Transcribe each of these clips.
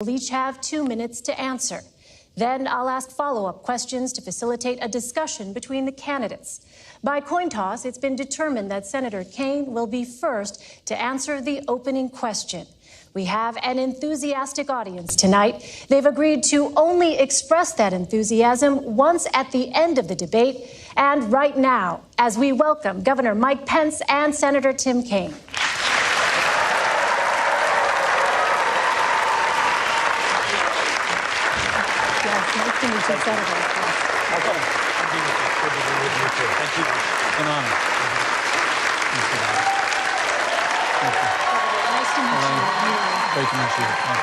We'll each have 2 minutes to answer. Then I'll ask follow-up questions to facilitate a discussion between the candidates. By coin toss, it's been determined that Senator Kaine will be first to answer the opening question. We have an enthusiastic audience tonight. They've agreed to only express that enthusiasm once at the end of the debate, and right now, as we welcome Governor Mike Pence and Senator Tim Kaine. Thank you, Senator. Thank you. An honor. Nice to meet you. Great to meet you. Thank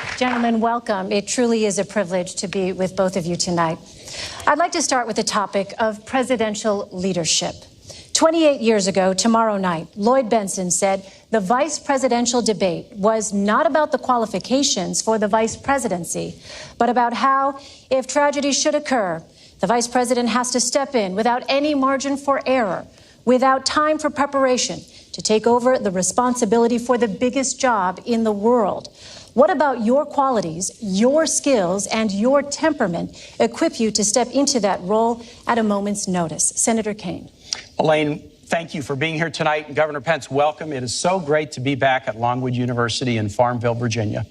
you. Gentlemen, welcome. It truly is a privilege to be with both of you tonight. I'd like to start with the topic of presidential leadership. 28 years ago, tomorrow night, Lloyd Bentsen said the vice presidential debate was not about the qualifications for the vice presidency, but about how, if tragedy should occur, the vice president has to step in without any margin for error, without time for preparation, to take over the responsibility for the biggest job in the world. What about your qualities, your skills, and your temperament equip you to step into that role at a moment's notice? Senator Kaine. Elaine, thank you for being here tonight. And Governor Pence, welcome. It is so great to be back at Longwood University in Farmville, Virginia.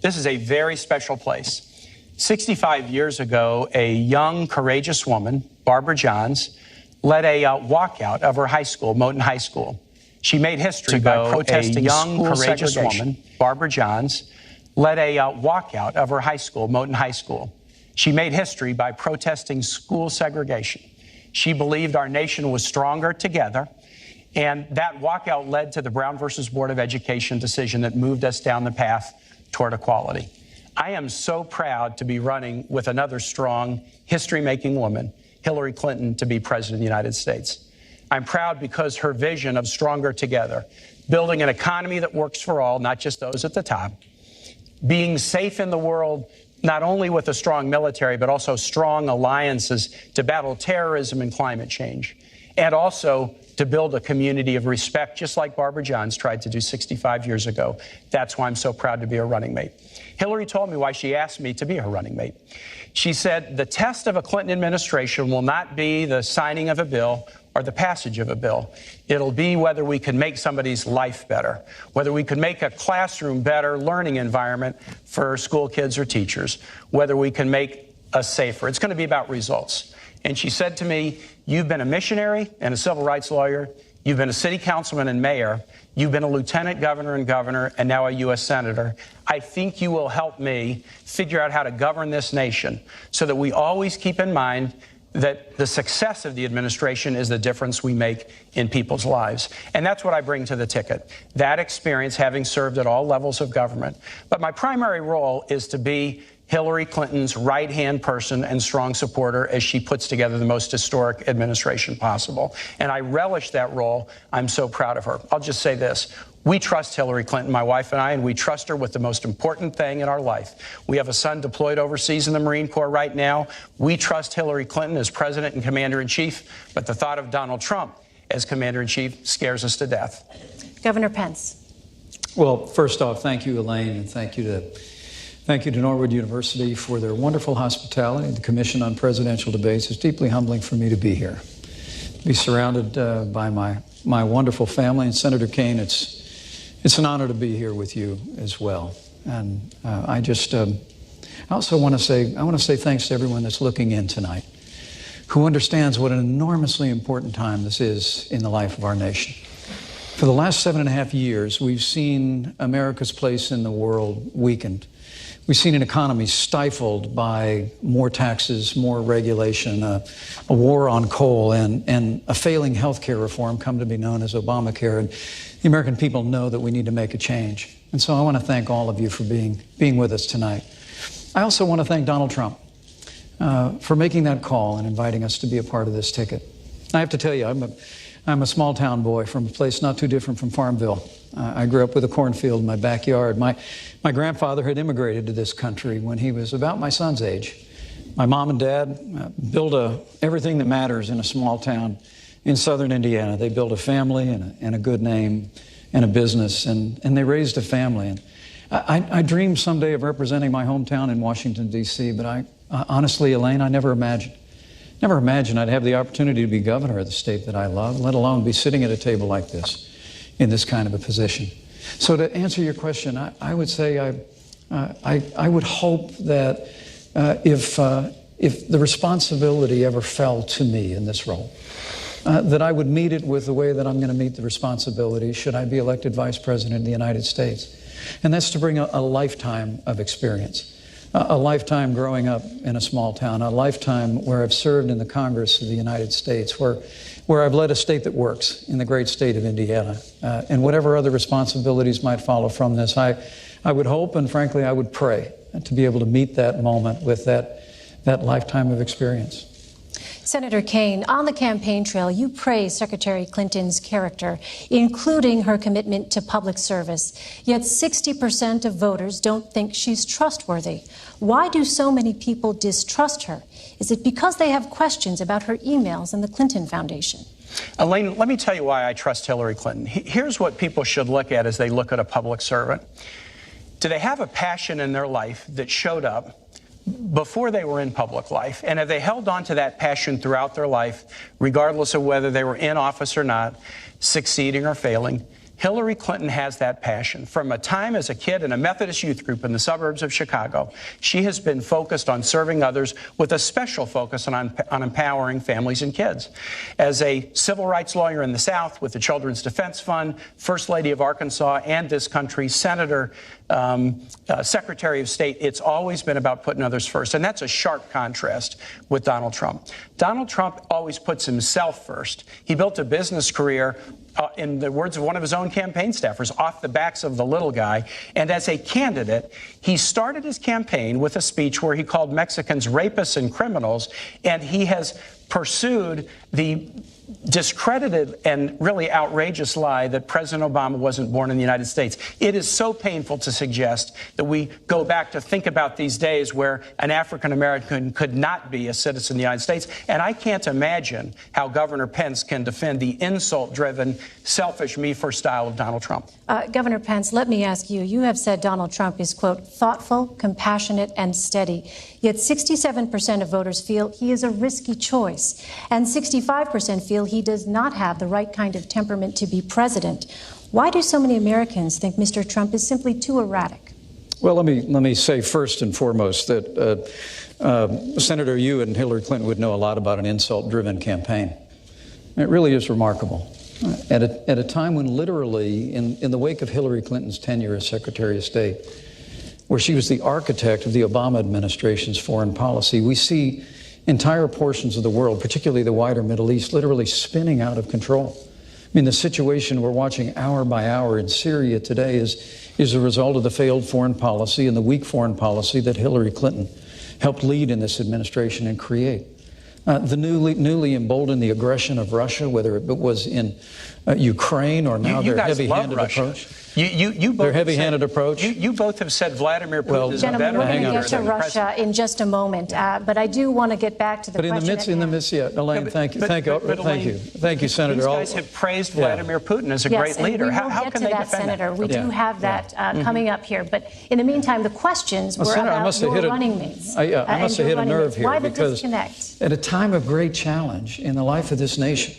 This is a very special place. 65 years ago, a young, courageous woman, Barbara Johns, led a walkout of her high school, Moton High School. She made history by protesting young, courageous woman, Barbara Johns, led a walkout of her high school, Moton High School. She made history by protesting school segregation. She believed our nation was stronger together, and that walkout led to the Brown versus Board of Education decision that moved us down the path toward equality. I am so proud to be running with another strong, history-making woman, Hillary Clinton, to be president of the United States. I'm proud because her vision of stronger together, building an economy that works for all, not just those at the top, being safe in the world, not only with a strong military, but also strong alliances to battle terrorism and climate change, and also to build a community of respect, just like Barbara Johns tried to do 65 years ago. That's why I'm so proud to be her running mate. Hillary told me why she asked me to be her running mate. She said, the test of a Clinton administration will not be the signing of a bill or the passage of a bill. It'll be whether we can make somebody's life better, whether we can make a classroom better learning environment for school kids or teachers, whether we can make us safer. It's going to be about results. And she said to me, you've been a missionary and a civil rights lawyer. You've been a city councilman and mayor. You've been a lieutenant governor and now a U.S. senator. I think you will help me figure out how to govern this nation so that we always keep in mind that the success of the administration is the difference we make in people's lives. And that's what I bring to the ticket, that experience having served at all levels of government. But my primary role is to be Hillary Clinton's right-hand person and strong supporter as she puts together the most historic administration possible. And I relish that role. I'm so proud of her. I'll just say this. We trust Hillary Clinton, my wife and I, and we trust her with the most important thing in our life. We have a son deployed overseas in the Marine Corps right now. We trust Hillary Clinton as president and commander-in-chief, but the thought of Donald Trump as commander-in-chief scares us to death. Governor Pence. Well, first off, thank you, Elaine, and thank you to Norwood University for their wonderful hospitality. The Commission on Presidential Debates. It's deeply humbling for me to be here, be surrounded by my wonderful family. And Senator Kaine, it's an honor to be here with you as well. And I also want to say thanks to everyone that's looking in tonight, who understands what an enormously important time this is in the life of our nation. For the last 7.5 years, we've seen America's place in the world weakened. We've seen an economy stifled by more taxes, more regulation, a war on coal, and a failing health care reform come to be known as Obamacare. And the American people know that we need to make a change. And so I want to thank all of you for being with us tonight. I also want to thank Donald Trump for making that call and inviting us to be a part of this ticket. I have to tell you, I'm a small town boy from a place not too different from Farmville. I grew up with a cornfield in my backyard. My grandfather had immigrated to this country when he was about my son's age. My mom and dad built everything that matters in a small town in southern Indiana. They built a family and a good name and a business, and they raised a family. And I dreamed someday of representing my hometown in Washington, D.C., but honestly, Elaine, I never imagined I'd have the opportunity to be governor of the state that I love, let alone be sitting at a table like this, in this kind of a position. So to answer your question, I would say I would hope that if the responsibility ever fell to me in this role, that I would meet it with the way that I'm going to meet the responsibility should I be elected Vice President of the United States. And that's to bring a lifetime of experience, a lifetime growing up in a small town, a lifetime where I've served in the Congress of the United States, where I've led a state that works in the great state of Indiana. And whatever other responsibilities might follow from this, I would hope, and frankly, I would pray to be able to meet that moment with that lifetime of experience. Senator Kaine, on the campaign trail, you praise Secretary Clinton's character, including her commitment to public service. Yet 60% of voters don't think she's trustworthy. Why do so many people distrust her? Is it because they have questions about her emails and the Clinton Foundation? Elaine, let me tell you why I trust Hillary Clinton. Here's what people should look at as they look at a public servant. Do they have a passion in their life that showed up before they were in public life? And have they held on to that passion throughout their life, regardless of whether they were in office or not, succeeding or failing? Hillary Clinton has that passion. From a time as a kid in a Methodist youth group in the suburbs of Chicago, she has been focused on serving others with a special focus on empowering families and kids. As a civil rights lawyer in the South with the Children's Defense Fund, First Lady of Arkansas and this country's Senator, Secretary of State, it's always been about putting others first. And that's a sharp contrast with Donald Trump. Donald Trump always puts himself first. He built a business career, in the words of one of his own campaign staffers, off the backs of the little guy. And as a candidate, he started his campaign with a speech where he called Mexicans rapists and criminals, and he has pursued the discredited and really outrageous lie that President Obama wasn't born in the United States. It is so painful to suggest that we go back to think about these days where an African American could not be a citizen of the United States. And I can't imagine how Governor Pence can defend the insult-driven, selfish, me-first style of Donald Trump. Governor Pence, let me ask you, you have said Donald Trump is, quote, thoughtful, compassionate, and steady. Yet 67% of voters feel he is a risky choice, and 65% feel he does not have the right kind of temperament to be president. Why do so many Americans think Mr. Trump is simply too erratic? Well, let me say first and foremost that Senator, you and Hillary Clinton would know a lot about an insult-driven campaign. It really is remarkable. At a time when literally, in the wake of Hillary Clinton's tenure as Secretary of State, where she was the architect of the Obama administration's foreign policy, we see entire portions of the world, particularly the wider Middle East, literally spinning out of control. I mean, the situation we're watching hour by hour in Syria today is a result of the failed foreign policy and the weak foreign policy that Hillary Clinton helped lead in this administration and create. The newly emboldened the aggression of Russia, whether it was in Ukraine or now their heavy-handed approach. Their heavy-handed approach. You both have said Vladimir Putin is a better. Gentlemen, we're going to get to Russia in just a moment, but I do want to get back to the question. But in the midst, Elaine, thank you, Senator. These guys have praised Vladimir Putin as a great leader. How can they defend Senator? that? We do have that coming up here, but in the meantime, the questions were about your running mates. I must have hit a nerve here. Why the disconnect? At a time of great challenge in the life of this nation,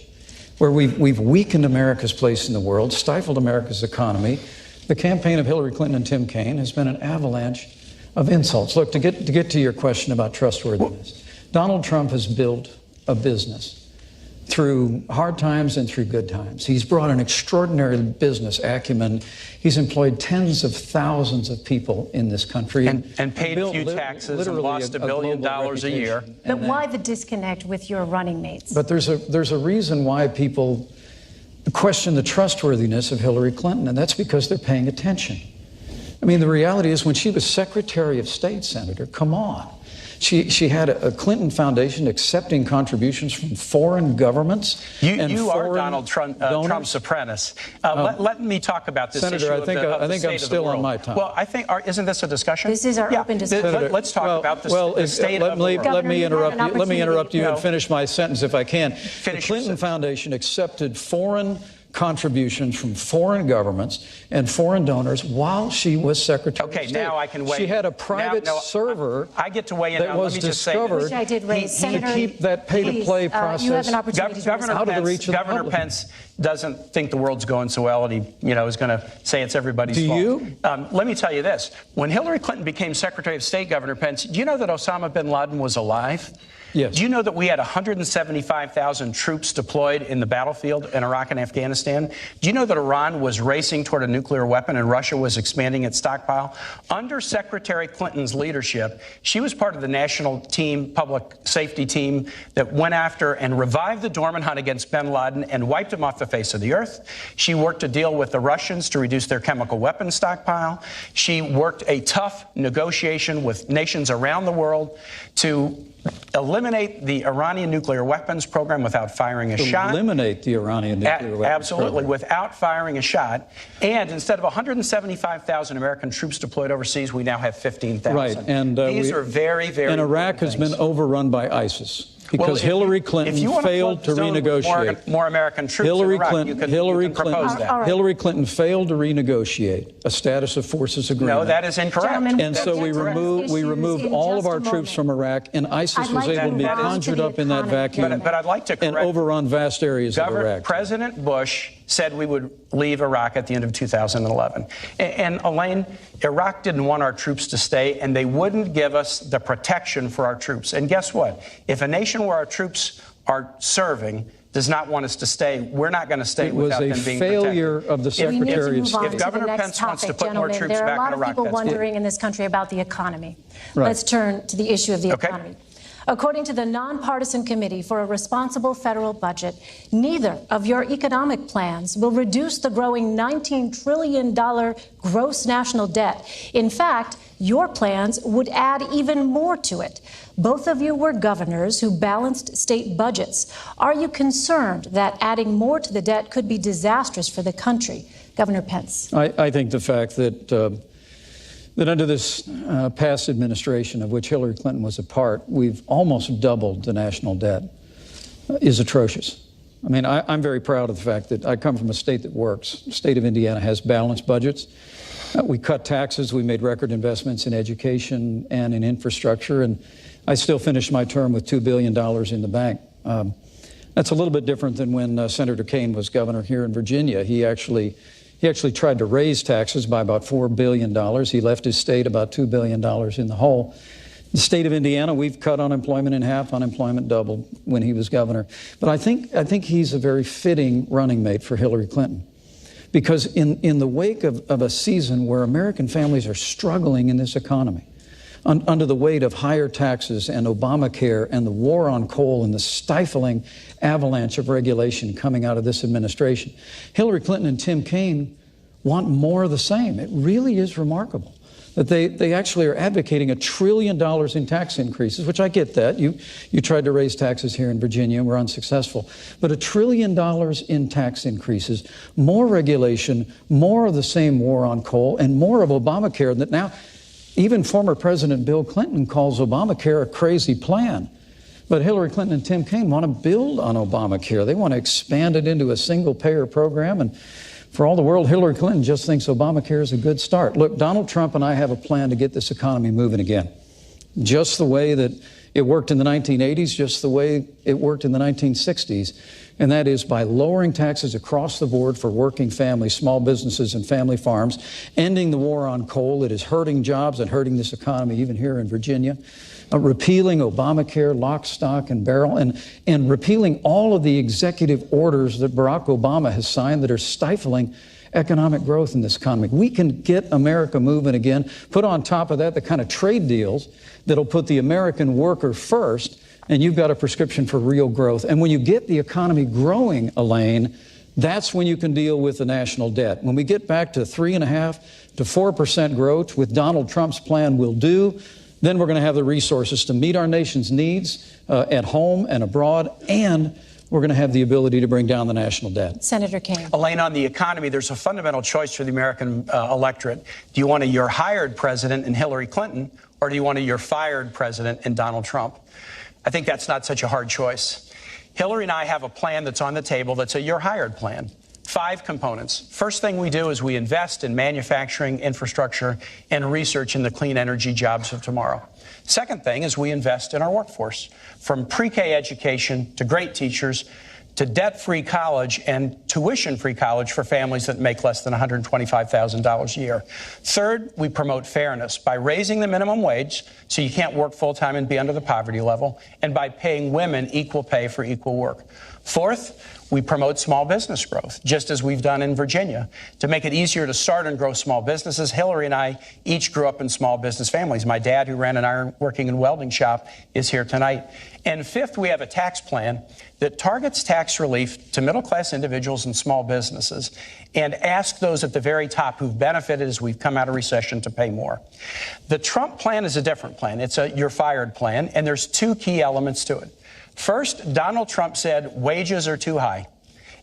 where we've weakened America's place in the world, stifled America's economy, the campaign of Hillary Clinton and Tim Kaine has been an avalanche of insults. Look, to get to your question about trustworthiness, Donald Trump has built a business through hard times and through good times. He's brought an extraordinary business acumen. He's employed tens of thousands of people in this country. And paid a few taxes and lost $1 billion a year. But why the disconnect with your running mates? But there's a reason why people question the trustworthiness of Hillary Clinton, and that's because they're paying attention. I mean, the reality is when she was Secretary of State, Senator, come on. She had a Clinton Foundation accepting contributions from foreign governments. You are Donald Trump's apprentice. Let me talk about this Senator, issue I think I'm still on my time. Well, isn't this a discussion? This is our open discussion. Senator, let's talk about the state of the world. Let me interrupt you and finish my sentence if I can. Finish the Clinton Foundation accepted foreign contributions from foreign governments and foreign donors while she was Secretary of State. Now I can weigh. She had a private server. I get to weigh in. That was discovered. Which I did raise. Senator, to keep that pay-to-play process you have an opportunity out of the reach of the Governor public. Pence doesn't think the world's going so well, and he, is going to say it's everybody's fault. Do you? Let me tell you this: when Hillary Clinton became Secretary of State, Governor Pence, do you know that Osama bin Laden was alive? Yes. Do you know that we had 175,000 troops deployed in the battlefield in Iraq and Afghanistan? Do you know that Iran was racing toward a nuclear weapon and Russia was expanding its stockpile? Under Secretary Clinton's leadership, she was part of the national team, public safety team, that went after and revived the dormant hunt against bin Laden and wiped him off the face of the earth. She worked to deal with the Russians to reduce their chemical weapons stockpile. She worked a tough negotiation with nations around the world to eliminate the Iranian nuclear weapons program without firing a shot. Eliminate the Iranian nuclear weapons Absolutely, program. without firing a shot. And instead of 175,000 American troops deployed overseas, we now have 15,000. Right, and these are very, very. And Iraq has been overrun by ISIS. Because Hillary Clinton failed to renegotiate. More American troops in Iraq, you can propose that. Hillary Clinton failed to renegotiate a status of forces agreement. No, that is incorrect. Gentlemen, And so we removed all of our troops from Iraq, and ISIS was able to be conjured up in that vacuum but I'd like to correct and overrun vast areas of Iraq. President Bush said we would leave Iraq at the end of 2011. And Elaine, Iraq didn't want our troops to stay, and they wouldn't give us the protection for our troops. And guess what? If a nation where our troops are serving does not want us to stay, we're not going to stay without them being protected. It was a failure of the Secretary of State. If Governor Pence wants to put more troops back in Iraq, there are a lot of people wondering in this country about the economy. Right. Let's turn to the issue of the economy. According to the Nonpartisan Committee for a Responsible Federal Budget, neither of your economic plans will reduce the growing $19 trillion gross national debt. In fact, your plans would add even more to it. Both of you were governors who balanced state budgets. Are you concerned that adding more to the debt could be disastrous for the country? Governor Pence. I think the fact that that under this past administration, of which Hillary Clinton was a part, we've almost doubled the national debt, is atrocious. I mean, I'm very proud of the fact that I come from a state that works. The state of Indiana has balanced budgets. We cut taxes. We made record investments in education and in infrastructure. And I still finished my term with $2 billion in the bank. That's a little bit different than when Senator Kaine was governor here in Virginia. He actually tried to raise taxes by about $4 billion. He left his state about $2 billion in the hole. The state of Indiana, we've cut unemployment in half, unemployment doubled when he was governor. But I think he's a very fitting running mate for Hillary Clinton. Because in the wake of a season where American families are struggling in this economy, under the weight of higher taxes and Obamacare and the war on coal and the stifling avalanche of regulation coming out of this administration, Hillary Clinton and Tim Kaine want more of the same. It really is remarkable that they actually are advocating $1 trillion in tax increases, which I get that. You tried to raise taxes here in Virginia and were unsuccessful. But $1 trillion in tax increases, more regulation, more of the same war on coal, and more of Obamacare that now even former President Bill Clinton calls Obamacare a crazy plan. But Hillary Clinton and Tim Kaine want to build on Obamacare. They want to expand it into a single-payer program. And for all the world, Hillary Clinton just thinks Obamacare is a good start. Look, Donald Trump and I have a plan to get this economy moving again. Just the way that it worked in the 1980s, just the way it worked in the 1960s. And that is by lowering taxes across the board for working families, small businesses, and family farms, ending the war on coal that is hurting jobs and hurting this economy, even here in Virginia, repealing Obamacare, lock, stock, and barrel, and repealing all of the executive orders that Barack Obama has signed that are stifling economic growth in this economy. We can get America moving again. Put on top of that the kind of trade deals that'll put the American worker first, and you've got a prescription for real growth. And when you get the economy growing, Elaine, that's when you can deal with the national debt. When we get back to 3.5% to 4% growth with Donald Trump's plan will do, then we're going to have the resources to meet our nation's needs at home and abroad, and we're going to have the ability to bring down the national debt. Senator Kaine. Elaine, on the economy, there's a fundamental choice for the American electorate. Do you want a you're hired president in Hillary Clinton, or do you want a you're fired president in Donald Trump? I think that's not such a hard choice. Hillary and I have a plan that's on the table that's a you're hired plan. 5 components. First thing we do is we invest in manufacturing, infrastructure, and research in the clean energy jobs of tomorrow. Second thing is we invest in our workforce, from pre-K education to great teachers to debt-free college and tuition-free college for families that make less than $125,000 a year. Third, we promote fairness by raising the minimum wage so you can't work full-time and be under the poverty level, and by paying women equal pay for equal work. Fourth, we promote small business growth, just as we've done in Virginia. To make it easier to start and grow small businesses, Hillary and I each grew up in small business families. My dad, who ran an ironworking and welding shop, is here tonight. And fifth, we have a tax plan that targets tax relief to middle-class individuals and small businesses and ask those at the very top who've benefited as we've come out of recession to pay more. The Trump plan is a different plan. It's a you're fired plan, and there's 2 key elements to it. First, Donald Trump said wages are too high.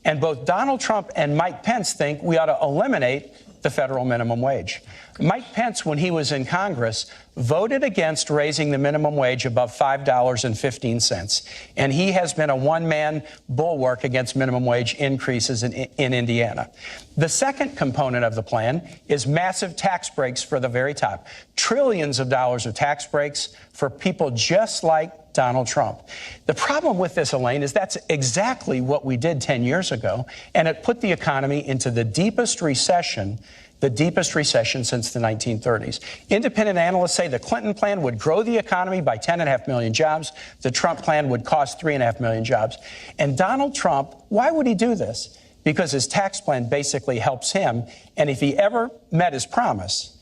And both Donald Trump and Mike Pence think we ought to eliminate the federal minimum wage. Mike Pence, when he was in Congress, voted against raising the minimum wage above $5.15. And he has been a one-man bulwark against minimum wage increases in Indiana. The second component of the plan is massive tax breaks for the very top. Trillions of dollars of tax breaks for people just like Donald Trump. The problem with this, Elaine, is that's exactly what we did 10 years ago, and it put the economy into the deepest recession since the 1930s. Independent analysts say the Clinton plan would grow the economy by 10.5 million jobs. The Trump plan would cost 3.5 million jobs. And Donald Trump, why would he do this? Because his tax plan basically helps him. And if he ever met his promise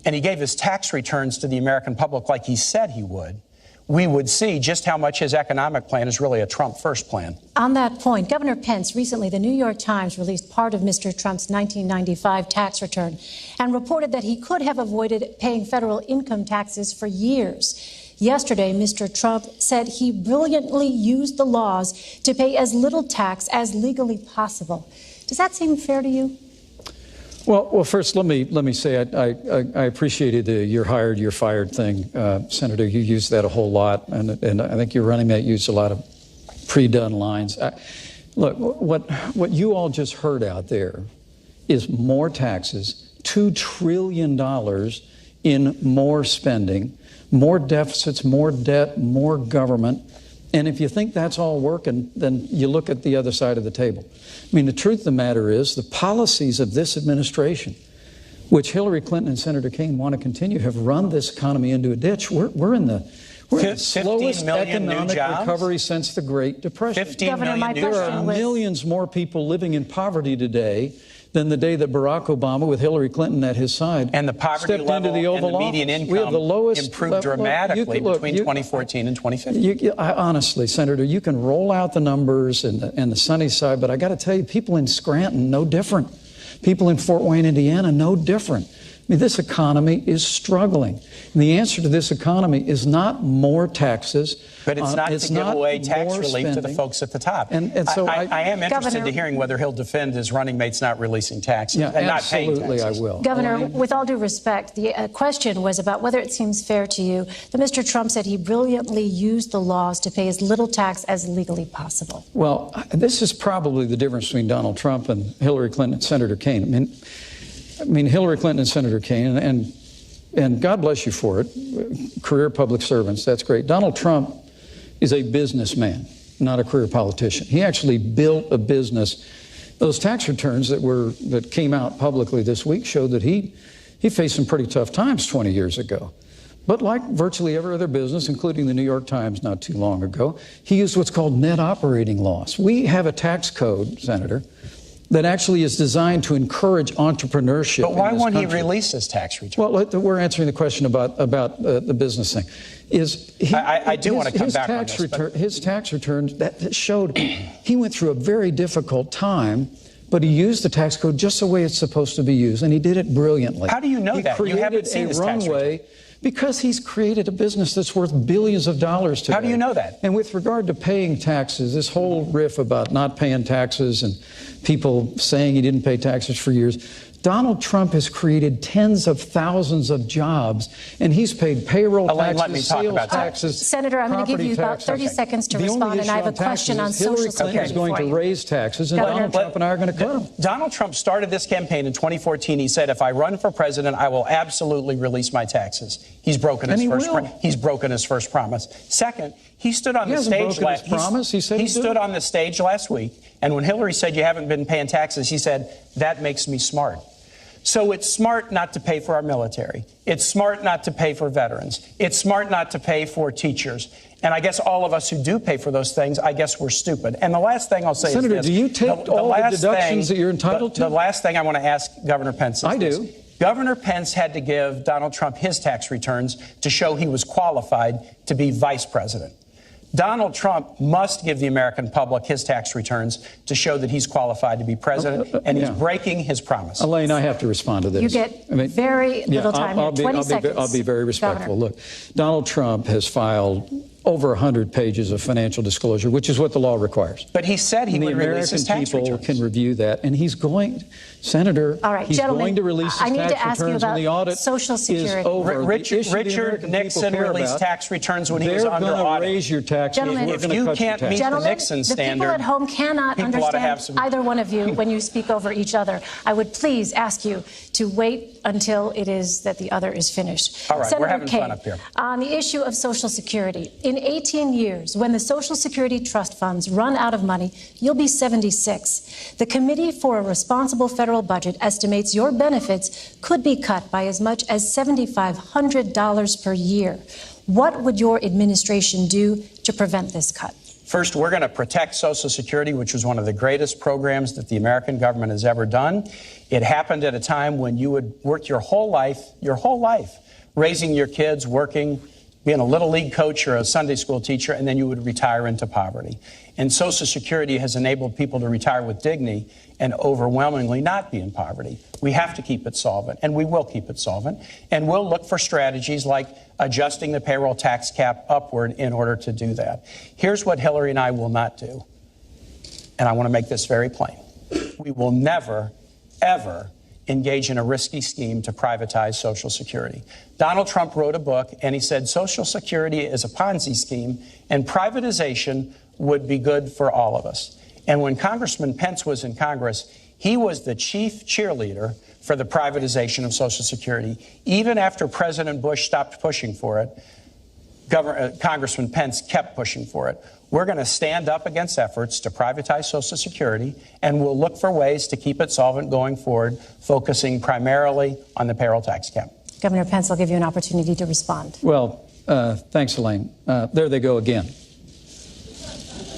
and he gave his tax returns to the American public like he said he would, we would see just how much his economic plan is really a Trump first plan. On that point, Governor Pence, recently the New York Times released part of Mr. Trump's 1995 tax return and reported that he could have avoided paying federal income taxes for years. Yesterday, Mr. Trump said he brilliantly used the laws to pay as little tax as legally possible. Does that seem fair to you? Well, first, let me say I appreciated the you're hired, you're fired thing. Senator, you used that a whole lot, and I think your running mate used a lot of pre-done lines. Look, what you all just heard out there is more taxes, $2 trillion in more spending, more deficits, more debt, more government. And if you think that's all working, then you look at the other side of the table. I mean, the truth of the matter is the policies of this administration, which Hillary Clinton and Senator Kaine want to continue, have run this economy into a ditch. We're in the slowest economic recovery since the Great Depression. 15 million new jobs. There are millions more people living in poverty today than the day that Barack Obama, with Hillary Clinton at his side, and the poverty stepped level into the Oval and the median Office. income We have the lowest improved dramatically between 2014 and 2015. Honestly, Senator, you can roll out the numbers and the sunny side, but I got to tell you, people in Scranton, no different. People in Fort Wayne, Indiana, no different. I mean, this economy is struggling. And the answer to this economy is not more taxes. But it's not to give away tax relief to the folks at the top. And so I am interested to hearing whether he'll defend his running mates not releasing taxes and not paying taxes. Absolutely, I will. Governor, with all due respect, the question was about whether it seems fair to you that Mr. Trump said he brilliantly used the laws to pay as little tax as legally possible. Well, this is probably the difference between Donald Trump and Hillary Clinton and Senator Kaine. I mean, Hillary Clinton and Senator Kaine, and God bless you for it, career public servants, that's great. Donald Trump is a businessman, not a career politician. He actually built a business. Those tax returns that came out publicly this week showed that he faced some pretty tough times 20 years ago. But like virtually every other business, including the New York Times not too long ago, he used what's called net operating loss. We have a tax code, Senator, that actually is designed to encourage entrepreneurship. But why won't he release his tax return? Well, we're answering the question about the business thing. I do want to come back on this. His tax returns that showed he went through a very difficult time, but he used the tax code just the way it's supposed to be used, and he did it brilliantly. How do you know that? You haven't seen his tax return. Because he's created a business that's worth billions of dollars today. How do you know that? And with regard to paying taxes, this whole riff about not paying taxes and people saying he didn't pay taxes for years, Donald Trump has created tens of thousands of jobs, and he's paid payroll Elaine, taxes, let me talk sales about that. taxes. Senator, I'm going to give you about taxes. 30 seconds to The only respond, and I have a issue on question on taxes is Social Hillary Clinton Security is going for to you. raise taxes, and Governor, Donald Trump and I are going to cut them. Donald Trump started this campaign in 2014. He said, if I run for president, I will absolutely release my taxes. He's broken his first promise. Second, he stood on the stage He stood on the stage last week, and when Hillary said you haven't been paying taxes, he said, that makes me smart. So it's smart not to pay for our military. It's smart not to pay for veterans. It's smart not to pay for teachers. And I guess all of us who do pay for those things, I guess we're stupid. And the last thing I'll say Senator, is this. do you take all the deductions that you're entitled to? The last thing I want to ask Governor Pence is I this. do. Governor Pence had to give Donald Trump his tax returns to show he was qualified to be vice president. Donald Trump must give the American public his tax returns to show that he's qualified to be president, and he's breaking his promise. Elaine, I have to respond to this. You get very little time here, 20 seconds. I'll be very respectful. Governor. Look, Donald Trump has filed over 100 pages of financial disclosure, which is what the law requires. But he said he would release his tax returns. The American people can review that, and he's going, Senator, all right, he's going to release his tax returns when the audit Social Security. is over. Richard Nixon released tax returns when he was under audit. They're going to raise your taxes. Gentlemen, if you can't meet the Nixon standard, the people at home cannot understand either one of you when you speak over each other. I would please ask you to wait until it is that the other is finished. All right, Senator we're having Kaine, fun up here. On the issue of Social Security, in 18 years, when the Social Security trust funds run out of money, you'll be 76. The Committee for a Responsible Federal Budget estimates your benefits could be cut by as much as $7,500 per year. What would your administration do to prevent this cut? First, we're going to protect Social Security, which was one of the greatest programs that the American government has ever done. It happened at a time when you would work your whole life, raising your kids, working, being a little league coach or a Sunday school teacher, and then you would retire into poverty. And Social Security has enabled people to retire with dignity and overwhelmingly not be in poverty. We have to keep it solvent, and we will keep it solvent. And we'll look for strategies like adjusting the payroll tax cap upward in order to do that. Here's what Hillary and I will not do, and I want to make this very plain. We will never, ever engage in a risky scheme to privatize Social Security. Donald Trump wrote a book, and he said Social Security is a Ponzi scheme, and privatization would be good for all of us. And when Congressman Pence was in Congress, he was the chief cheerleader for the privatization of Social Security. Even after President Bush stopped pushing for it, Congressman Pence kept pushing for it. We're going to stand up against efforts to privatize Social Security, and we'll look for ways to keep it solvent going forward, focusing primarily on the payroll tax cap. Governor Pence, I'll give you an opportunity to respond. Well, thanks, Elaine. There they go again.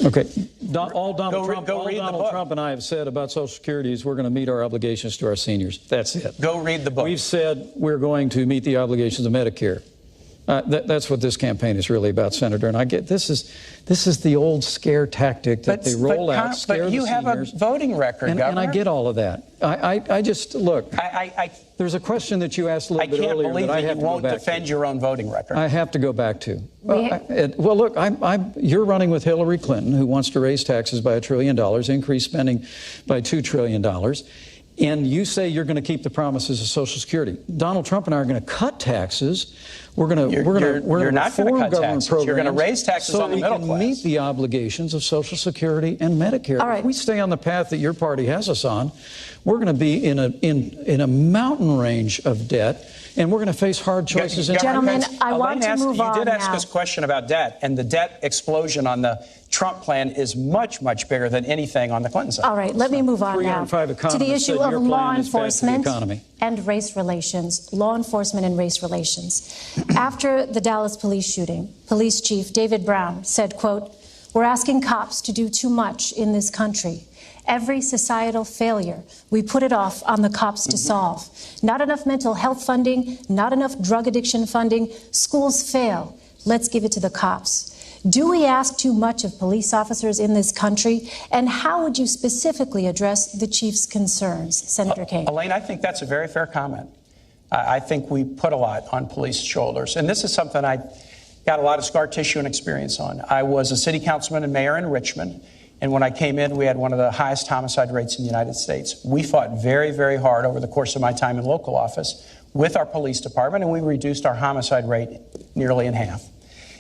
Okay. All Donald Trump and I have said about Social Security is we're going to meet our obligations to our seniors. That's it. Go read the book. We've said we're going to meet the obligations of Medicare. That's what this campaign is really about, Senator. And I get this is the old scare tactic that they roll out, scare the seniors. But you have a voting record, Governor. And I get all of that. I just, look, there's a question that you asked a little bit earlier that I have to go back to. I can't believe that you won't defend your own voting record. I have to go back to. Well, look, you're running with Hillary Clinton, who wants to raise taxes by $1 trillion, increase spending by $2 trillion. And you say you're going to keep the promises of Social Security. Donald Trump and I are going to cut taxes. We're going to reform government programs. You're going to raise taxes on the middle class. So we can meet the obligations of Social Security and Medicare. All right. If we stay on the path that your party has us on, we're going to be in a mountain range of debt, and we're going to face hard choices. Gentlemen, I want to move on now. You did ask us a question about debt, and the debt explosion on the Trump plan is much, much bigger than anything on the Clinton side. All right, let me move on now to the issue of law enforcement and race relations. Law enforcement and race relations. After the Dallas police shooting, Police Chief David Brown said, quote, "We're asking cops to do too much in this country. Every societal failure, we put it off on the cops to solve. Not enough mental health funding, not enough drug addiction funding. Schools fail. Let's give it to the cops." Do we ask too much of police officers in this country? And how would you specifically address the chief's concerns? Senator Kaine. Elaine, I think that's a very fair comment. I think we put a lot on police shoulders. And this is something I got a lot of scar tissue and experience on. I was a city councilman and mayor in Richmond. And when I came in, we had one of the highest homicide rates in the United States. We fought very, very hard over the course of my time in local office with our police department, and we reduced our homicide rate nearly in half.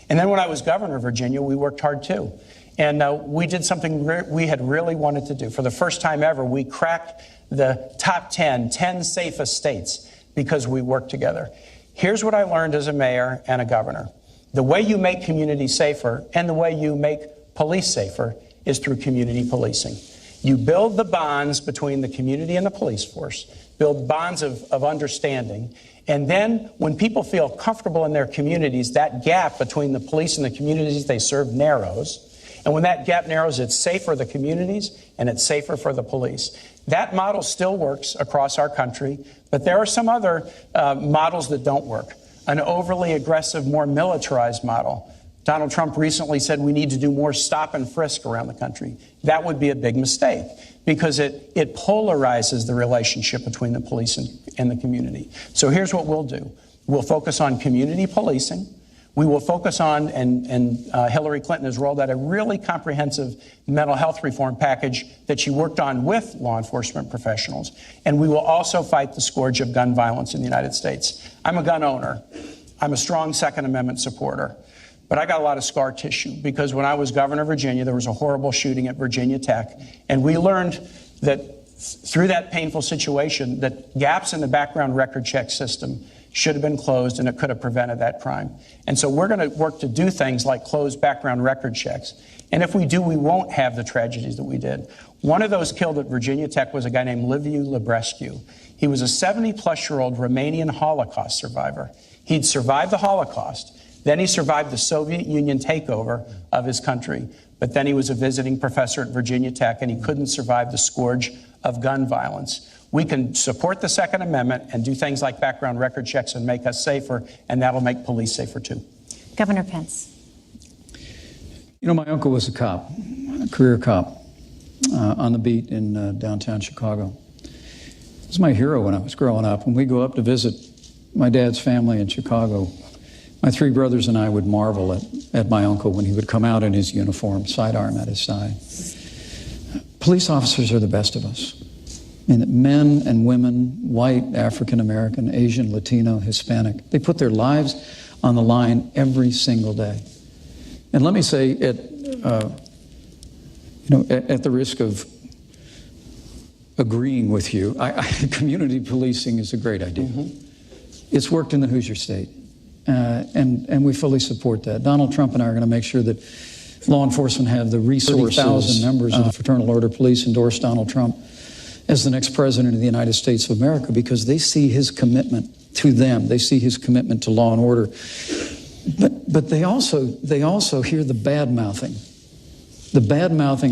And then when I was governor of Virginia, we worked hard too. And we did something we had really wanted to do. For the first time ever, we cracked the top 10 safest states because we worked together. Here's what I learned as a mayor and a governor. The way you make communities safer and the way you make police safer is through community policing. You build the bonds between the community and the police force, build bonds of understanding, and then when people feel comfortable in their communities, that gap between the police and the communities they serve narrows. And when that gap narrows, it's safe for the communities and it's safer for the police. That model still works across our country, but there are some other models that don't work. An overly aggressive, more militarized model. Donald Trump recently said we need to do more stop and frisk around the country. That would be a big mistake because it polarizes the relationship between the police and the community. So here's what we'll do. We'll focus on community policing. We will focus on, and Hillary Clinton has rolled out a really comprehensive mental health reform package that she worked on with law enforcement professionals. And we will also fight the scourge of gun violence in the United States. I'm a gun owner. I'm a strong Second Amendment supporter. But I got a lot of scar tissue because when I was governor of Virginia, there was a horrible shooting at Virginia Tech. And we learned that through that painful situation, that gaps in the background record check system should have been closed and it could have prevented that crime. And so we're going to work to do things like close background record checks. And if we do, we won't have the tragedies that we did. One of those killed at Virginia Tech was a guy named Liviu Librescu. He was a 70-plus-year-old Romanian Holocaust survivor. He'd survived the Holocaust. Then he survived the Soviet Union takeover of his country. But then he was a visiting professor at Virginia Tech, and he couldn't survive the scourge of gun violence. We can support the Second Amendment and do things like background record checks and make us safer, and that'll make police safer too. Governor Pence. You know, my uncle was a cop, a career cop on the beat in downtown Chicago. He was my hero when I was growing up. When we go up to visit my dad's family in Chicago, my three brothers and I would marvel at my uncle when he would come out in his uniform, sidearm at his side. Police officers are the best of us. I mean, men and women, white, African American, Asian, Latino, Hispanic, they put their lives on the line every single day. And let me say, at the risk of agreeing with you, community policing is a great idea. Mm-hmm. It's worked in the Hoosier State. And we fully support that. Donald Trump and I are going to make sure that law enforcement have the resources. 30,000 members of the Fraternal Order of Police endorse Donald Trump as the next president of the United States of America because they see his commitment to them. They see his commitment to law and order. But they also hear the bad-mouthing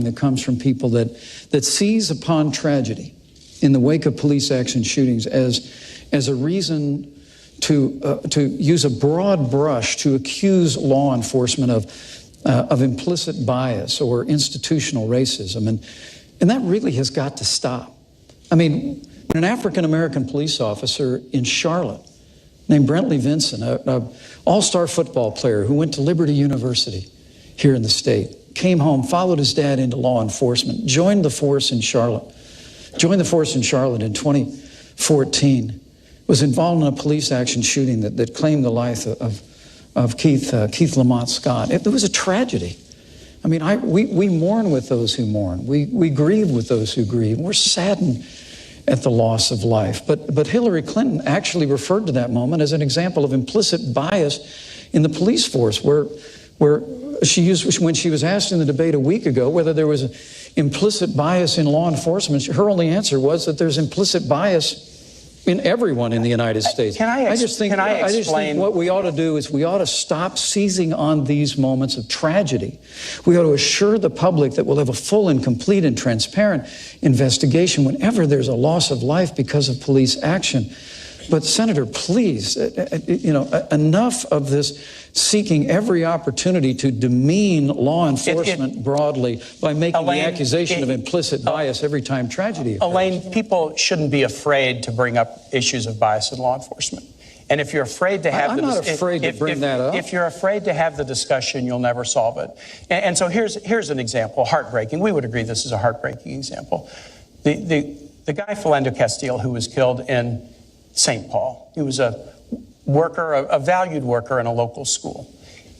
that comes from people that seize upon tragedy in the wake of police action shootings as a reason to use a broad brush to accuse law enforcement of implicit bias or institutional racism. And that really has got to stop. I mean, when an African-American police officer in Charlotte named Brentley Vinson, an all-star football player who went to Liberty University here in the state, came home, followed his dad into law enforcement, joined the force in Charlotte in 2014, was involved in a police action shooting that claimed the life of Keith Lamont Scott. It was a tragedy. I mean, we mourn with those who mourn. We grieve with those who grieve. We're saddened at the loss of life. But Hillary Clinton actually referred to that moment as an example of implicit bias in the police force, where she used, when she was asked in the debate a week ago whether there was implicit bias in law enforcement, her only answer was that there's implicit bias in everyone in the United States. I just think what we ought to do is we ought to stop seizing on these moments of tragedy. We ought to assure the public that we'll have a full and complete and transparent investigation whenever there's a loss of life because of police action. But Senator, please, enough of this seeking every opportunity to demean law enforcement broadly by making Elaine, the accusation of implicit bias every time tragedy occurs. Elaine, people shouldn't be afraid to bring up issues of bias in law enforcement. And if you're afraid to have I'm not afraid to bring that up. If you're afraid to have the discussion, you'll never solve it. And so here's an example, heartbreaking. We would agree this is a heartbreaking example. The guy Philando Castile, who was killed in St. Paul, he was a worker, a valued worker in a local school.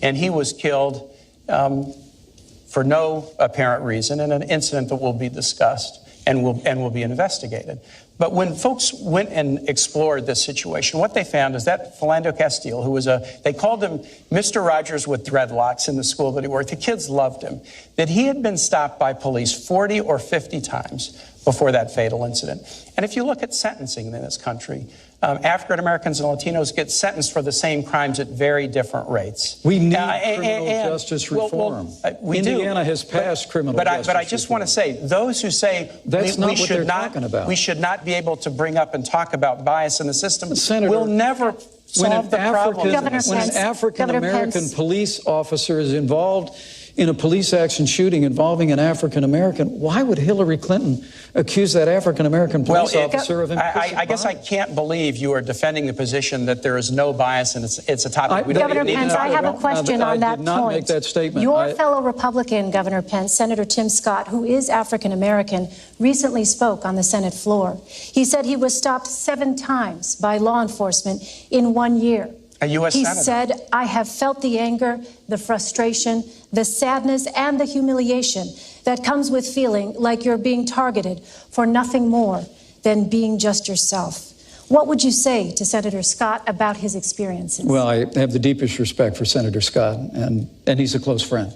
And he was killed for no apparent reason in an incident that will be discussed and will be investigated. But when folks went and explored this situation, what they found is that Philando Castile, who was they called him Mr. Rogers with dreadlocks in the school that he worked. The kids loved him. That he had been stopped by police 40 or 50 times before that fatal incident. And if you look at sentencing in this country, African Americans and Latinos get sentenced for the same crimes at very different rates. We need criminal justice reform. Indiana has passed criminal justice But I just want to say, those who say we should not be able to bring up and talk about bias in the system will never solve the problem. When an African American police officer is involved in a police action shooting involving an African American, why would Hillary Clinton accuse that African American police officer of implicit bias? I guess I can't believe you are defending the position that there is no bias and it's a topic. Governor Pence, I have a question on that point. I did not make that statement. Your fellow Republican, Governor Pence, Senator Tim Scott, who is African American, recently spoke on the Senate floor. He said he was stopped 7 times by law enforcement in 1 year. A U.S. He Senator. said, I have felt the anger, the frustration, the sadness, and the humiliation that comes with feeling like you're being targeted for nothing more than being just yourself. What would you say to Senator Scott about his experiences? Well, I have the deepest respect for Senator Scott, and he's a close friend.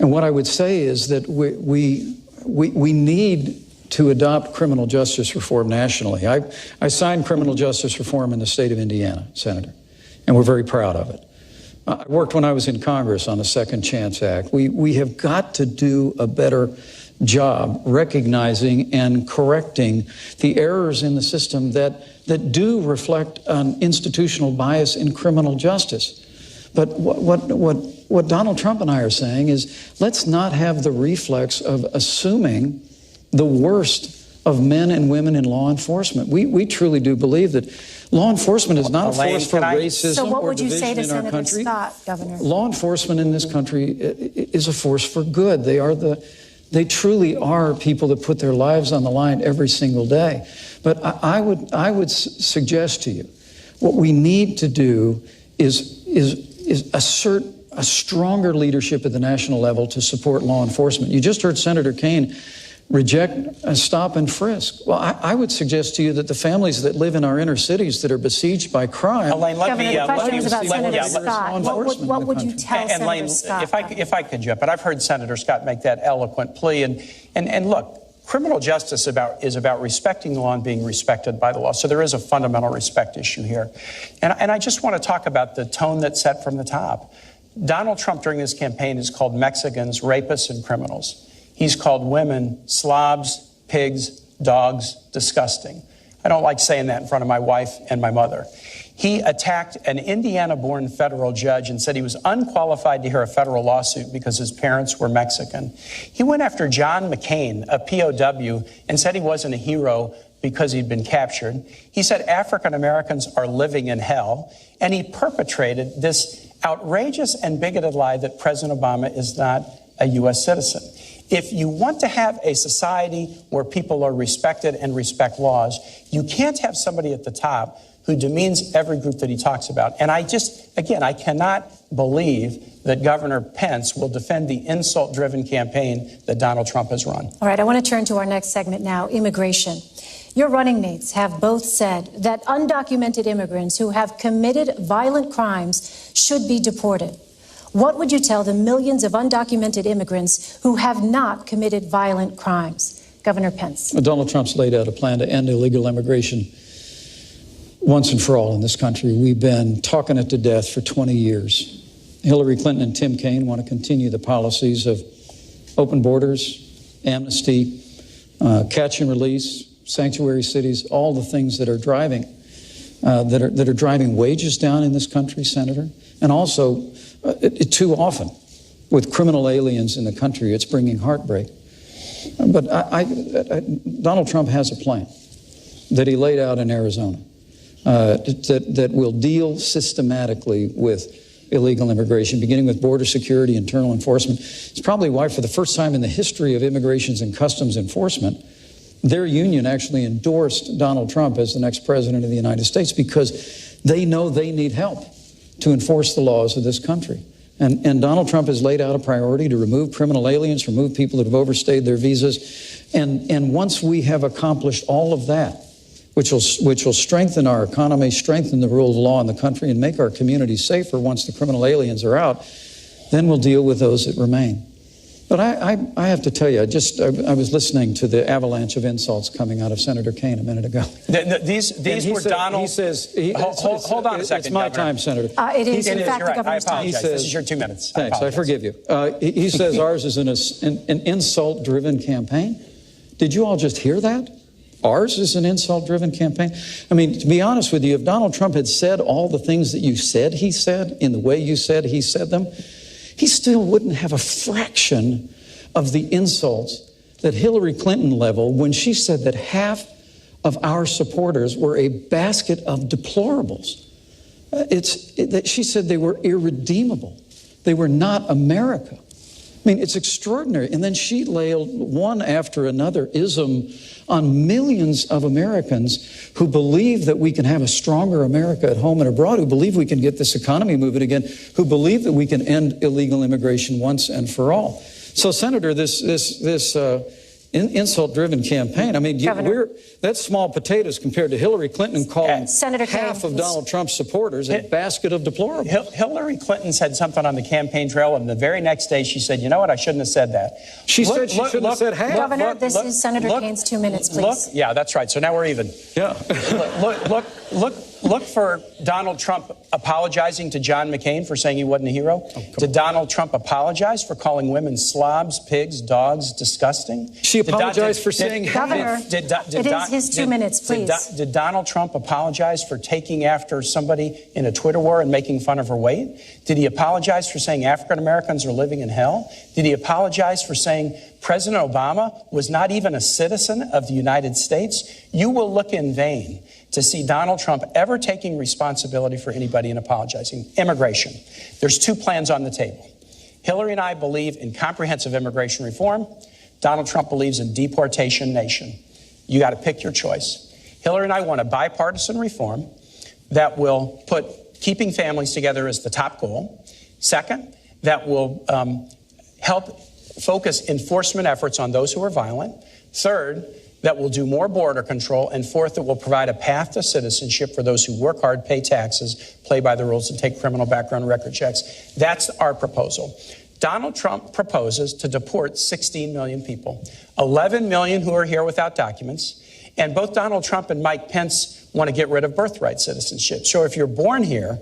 And what I would say is that we need to adopt criminal justice reform nationally. I signed criminal justice reform in the state of Indiana, Senator, and we're very proud of it. I worked when I was in Congress on the Second Chance Act. We have got to do a better job recognizing and correcting the errors in the system that do reflect an institutional bias in criminal justice. But what Donald Trump and I are saying is, let's not have the reflex of assuming the worst of men and women in law enforcement. We truly do believe that law enforcement is not a force for racism or division in our country. Scott, Governor? Law enforcement in this country is a force for good. They truly are people that put their lives on the line every single day. But I would suggest to you, what we need to do is assert a stronger leadership at the national level to support law enforcement. You just heard Senator Kaine reject a stop and frisk. Well, I would suggest to you that the families that live in our inner cities that are besieged by crime. Elaine, What would you tell Senator Scott? If I could jump, but I've heard Senator Scott make that eloquent plea, and look, criminal justice is about respecting the law and being respected by the law. So there is a fundamental respect issue here, and I just want to talk about the tone that's set from the top. Donald Trump during this campaign has called Mexicans rapists and criminals. He's called women slobs, pigs, dogs, disgusting. I don't like saying that in front of my wife and my mother. He attacked an Indiana-born federal judge and said he was unqualified to hear a federal lawsuit because his parents were Mexican. He went after John McCain, a POW, and said he wasn't a hero because he'd been captured. He said African Americans are living in hell, and he perpetrated this outrageous and bigoted lie that President Obama is not a U.S. citizen. If you want to have a society where people are respected and respect laws, you can't have somebody at the top who demeans every group that he talks about. And I cannot believe that Governor Pence will defend the insult-driven campaign that Donald Trump has run. All right, I want to turn to our next segment now, immigration. Your running mates have both said that undocumented immigrants who have committed violent crimes should be deported. What would you tell the millions of undocumented immigrants who have not committed violent crimes? Governor Pence. Donald Trump's laid out a plan to end illegal immigration once and for all in this country. We've been talking it to death for 20 years. Hillary Clinton and Tim Kaine want to continue the policies of open borders, amnesty, catch and release, sanctuary cities, all the things that are driving that are driving wages down in this country, Senator. And also, too often, with criminal aliens in the country, it's bringing heartbreak. But Donald Trump has a plan that he laid out in Arizona that will deal systematically with illegal immigration, beginning with border security, internal enforcement. It's probably why, for the first time in the history of Immigrations and Customs Enforcement, their union actually endorsed Donald Trump as the next president of the United States, because they know they need help to enforce the laws of this country. And Donald Trump has laid out a priority to remove criminal aliens, remove people that have overstayed their visas. And once we have accomplished all of that, which will strengthen our economy, strengthen the rule of law in the country, and make our communities safer once the criminal aliens are out, then we'll deal with those that remain. But I have to tell you, I was listening to the avalanche of insults coming out of Senator Kaine a minute ago. These were Donald. He says, hold on a second. It's my time, Senator. It is, in fact, the I governor's time. apologize. This is your 2 minutes. Thanks, I forgive you. He says ours is an insult-driven campaign. Did you all just hear that? Ours is an insult-driven campaign. I mean, to be honest with you, if Donald Trump had said all the things that you said he said in the way you said he said them, he still wouldn't have a fraction of the insults that Hillary Clinton leveled when she said that half of our supporters were a basket of deplorables. She said they were irredeemable. They were not America. I mean, it's extraordinary. And then she laid one after another ism on millions of Americans who believe that we can have a stronger America at home and abroad, who believe we can get this economy moving again, who believe that we can end illegal immigration once and for all. So, Senator, this insult-driven campaign, I mean, that's small potatoes compared to Hillary Clinton calling half of Donald Trump's supporters a basket of deplorables. Hillary Clinton said something on the campaign trail, and the very next day she said, you know what, I shouldn't have said that. She said she shouldn't have said half. Governor, this is Senator Kaine's 2 minutes, please. Yeah, that's right. So now we're even. Yeah. Look for Donald Trump apologizing to John McCain for saying he wasn't a hero. Did Donald Trump apologize for calling women slobs, pigs, dogs, disgusting? She apologized for saying Governor, it is his 2 minutes, please. Did Donald Trump apologize for taking after somebody in a Twitter war and making fun of her weight? Did he apologize for saying African Americans are living in hell? Did he apologize for saying President Obama was not even a citizen of the United States? You will look in vain to see Donald Trump ever taking responsibility for anybody and apologizing. Immigration. There's 2 plans on the table. Hillary and I believe in comprehensive immigration reform. Donald Trump believes in deportation nation. You got to pick your choice. Hillary and I want a bipartisan reform that will put keeping families together as the top goal. Second, that will help focus enforcement efforts on those who are violent. Third, that will do more border control. And fourth, that will provide a path to citizenship for those who work hard, pay taxes, play by the rules, and take criminal background record checks. That's our proposal. Donald Trump proposes to deport 16 million people, 11 million who are here without documents. And both Donald Trump and Mike Pence want to get rid of birthright citizenship. So if you're born here,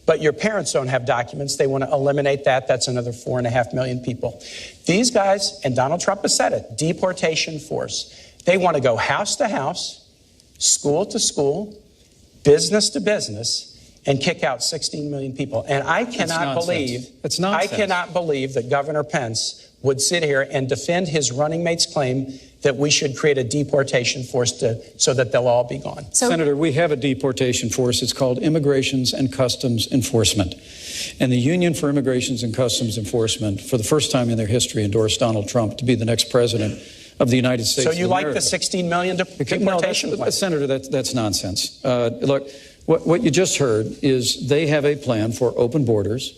but your parents don't have documents, they want to eliminate that. That's another 4.5 million people. These guys, and Donald Trump has said it, deportation force. They want to go house to house, school to school, business to business, and kick out 16 million people. And I cannot believe that Governor Pence would sit here and defend his running mate's claim that we should create a deportation force so that they'll all be gone. Senator, we have a deportation force. It's called Immigrations and Customs Enforcement. And the Union for Immigrations and Customs Enforcement, for the first time in their history, endorsed Donald Trump to be the next president of the United States of America. So you like the 16 million deportation plan? Senator, that's nonsense. Look, what you just heard is they have a plan for open borders,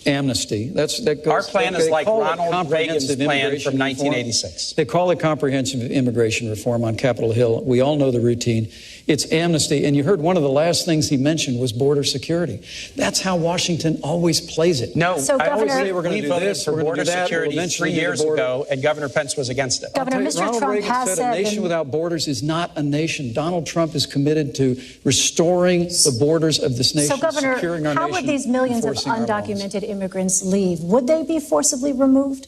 amnesty. Our plan is like Ronald Reagan's plan from 1986. They call it comprehensive immigration reform on Capitol Hill. We all know the routine. It's amnesty. And you heard one of the last things he mentioned was border security. That's how Washington always plays it. No, so I always Governor, say we're going to do this, for border security 3 years ago, and Governor Pence was against it. Governor, Mr. Ronald Trump Reagan has said a nation without borders is not a nation. Donald Trump is committed to restoring the borders of this nation, so, Governor, securing our nation. How would these millions of undocumented immigrants leave? Would they be forcibly removed?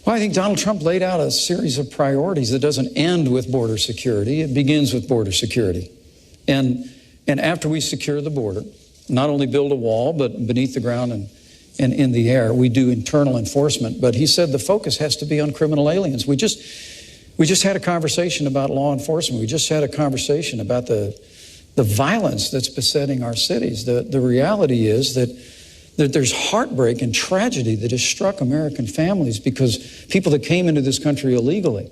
Well, I think Donald Trump laid out a series of priorities that doesn't end with border security. It begins with border security. And And after we secure the border, not only build a wall, but beneath the ground and in the air, we do internal enforcement. But he said the focus has to be on criminal aliens. We just had a conversation about law enforcement. We just had a conversation about the violence that's besetting our cities. The reality is that there's heartbreak and tragedy that has struck American families because people that came into this country illegally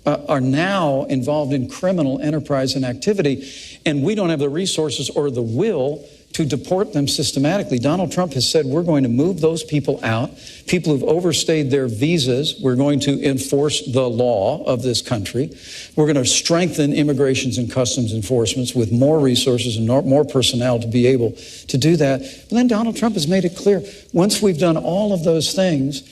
are now involved in criminal enterprise and activity, and we don't have the resources or the will to deport them systematically. Donald Trump has said we're going to move those people out, people who've overstayed their visas. We're going to enforce the law of this country. We're going to strengthen immigrations and customs enforcements with more resources and more personnel to be able to do that. But then Donald Trump has made it clear, once we've done all of those things,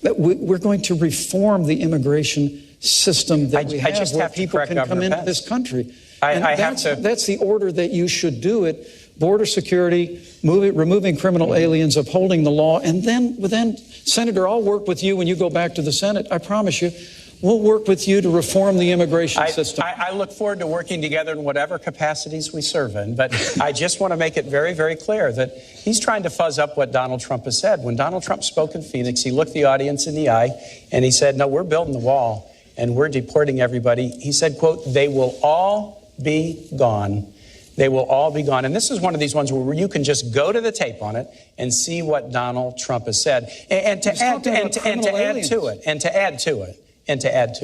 that we're going to reform the immigration system that we have where people can come into this country. That's the order that you should do it. Border security, removing criminal aliens, upholding the law, and then, Senator, I'll work with you when you go back to the Senate. I promise you, we'll work with you to reform the immigration system. I look forward to working together in whatever capacities we serve in, but I just want to make it very, very clear that he's trying to fuzz up what Donald Trump has said. When Donald Trump spoke in Phoenix, he looked the audience in the eye and he said, no, we're building the wall and we're deporting everybody. He said, quote, they will all be gone. They will all be gone. And this is one of these ones where you can just go to the tape on it and see what Donald Trump has said. And to add to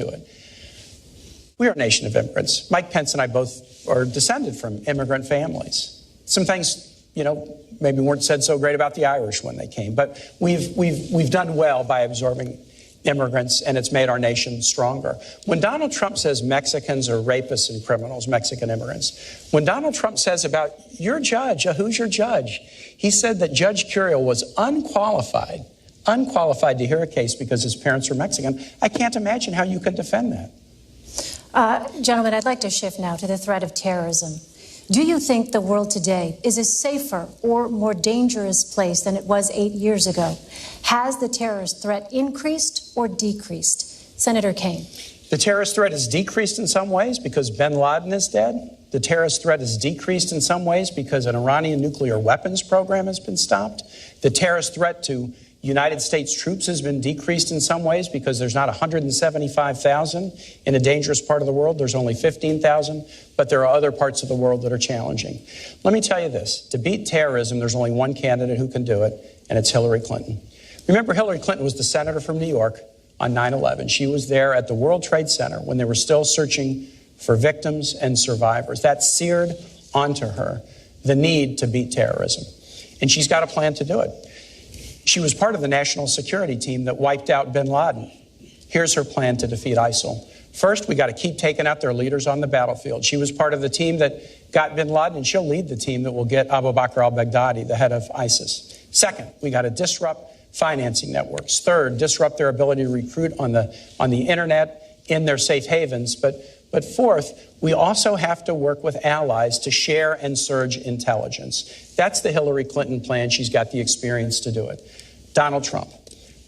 it, we are a nation of immigrants. Mike Pence and I both are descended from immigrant families. Some things, maybe weren't said so great about the Irish when they came, but we've done well by absorbing immigrants, and it's made our nation stronger. When Donald Trump says Mexicans are rapists and criminals, Mexican immigrants, when Donald Trump says about your judge, who's your judge? He said that Judge Curiel was unqualified to hear a case because his parents are Mexican. I can't imagine how you could defend that. Gentlemen, I'd like to shift now to the threat of terrorism. Do you think the world today is a safer or more dangerous place than it was 8 years ago? Has the terrorist threat increased or decreased? Senator Kaine. The terrorist threat has decreased in some ways because bin Laden is dead. The terrorist threat has decreased in some ways because an Iranian nuclear weapons program has been stopped. The terrorist threat to United States troops has been decreased in some ways because there's not 175,000 in a dangerous part of the world. There's only 15,000, but there are other parts of the world that are challenging. Let me tell you this. To beat terrorism, there's only one candidate who can do it, and it's Hillary Clinton. Remember, Hillary Clinton was the senator from New York on 9/11. She was there at the World Trade Center when they were still searching for victims and survivors. That seared onto her the need to beat terrorism, and she's got a plan to do it. She was part of the national security team that wiped out bin Laden. Here's her plan to defeat ISIL. First, we got to keep taking out their leaders on the battlefield. She was part of the team that got bin Laden, and she'll lead the team that will get Abu Bakr al-Baghdadi, the head of ISIS. Second, we got to disrupt financing networks. Third, disrupt their ability to recruit on the internet in their safe havens. But fourth, we also have to work with allies to share and surge intelligence. That's the Hillary Clinton plan. She's got the experience to do it. Donald Trump.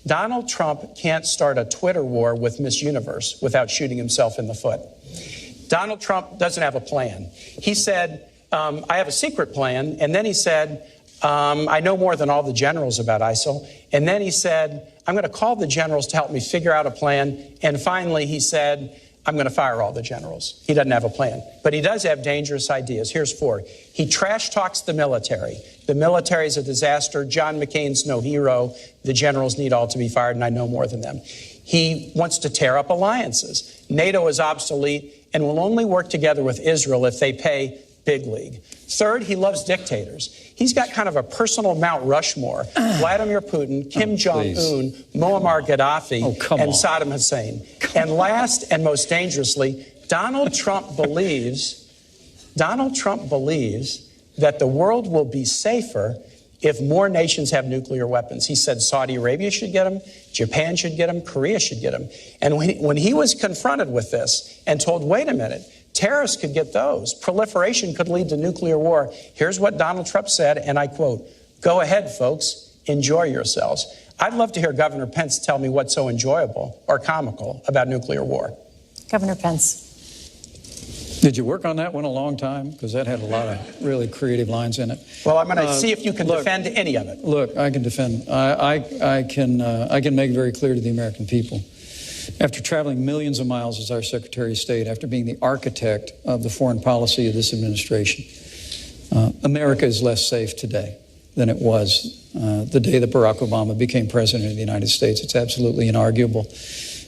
Donald Trump can't start a Twitter war with Miss Universe without shooting himself in the foot. Donald Trump doesn't have a plan. He said, I have a secret plan. And then he said, I know more than all the generals about ISIL. And then he said, I'm going to call the generals to help me figure out a plan. And finally, he said, I'm going to fire all the generals. He doesn't have a plan, but he does have dangerous ideas. Here's four. He trash talks the military. The military is a disaster. John McCain's no hero. The generals need all to be fired, and I know more than them. He wants to tear up alliances. NATO is obsolete and will only work together with Israel if they pay big league. Third, he loves dictators. He's got kind of a personal Mount Rushmore. Vladimir Putin, Kim Jong-un, Muammar Gaddafi, and Saddam Hussein. And last and most dangerously, Donald Trump believes that the world will be safer if more nations have nuclear weapons. He said Saudi Arabia should get them, Japan should get them, Korea should get them. And when he was confronted with this and told, wait a minute, terrorists could get those. Proliferation could lead to nuclear war. Here's what Donald Trump said, and I quote, go ahead, folks, enjoy yourselves. I'd love to hear Governor Pence tell me what's so enjoyable or comical about nuclear war. Governor Pence. Did you work on that one a long time? Because that had a lot of really creative lines in it. Well, I'm going to see if you can defend any of it. Look, I can defend. I can make it very clear to the American people. After traveling millions of miles as our Secretary of State, after being the architect of the foreign policy of this administration, America is less safe today than it was the day that Barack Obama became President of the United States. It's absolutely inarguable.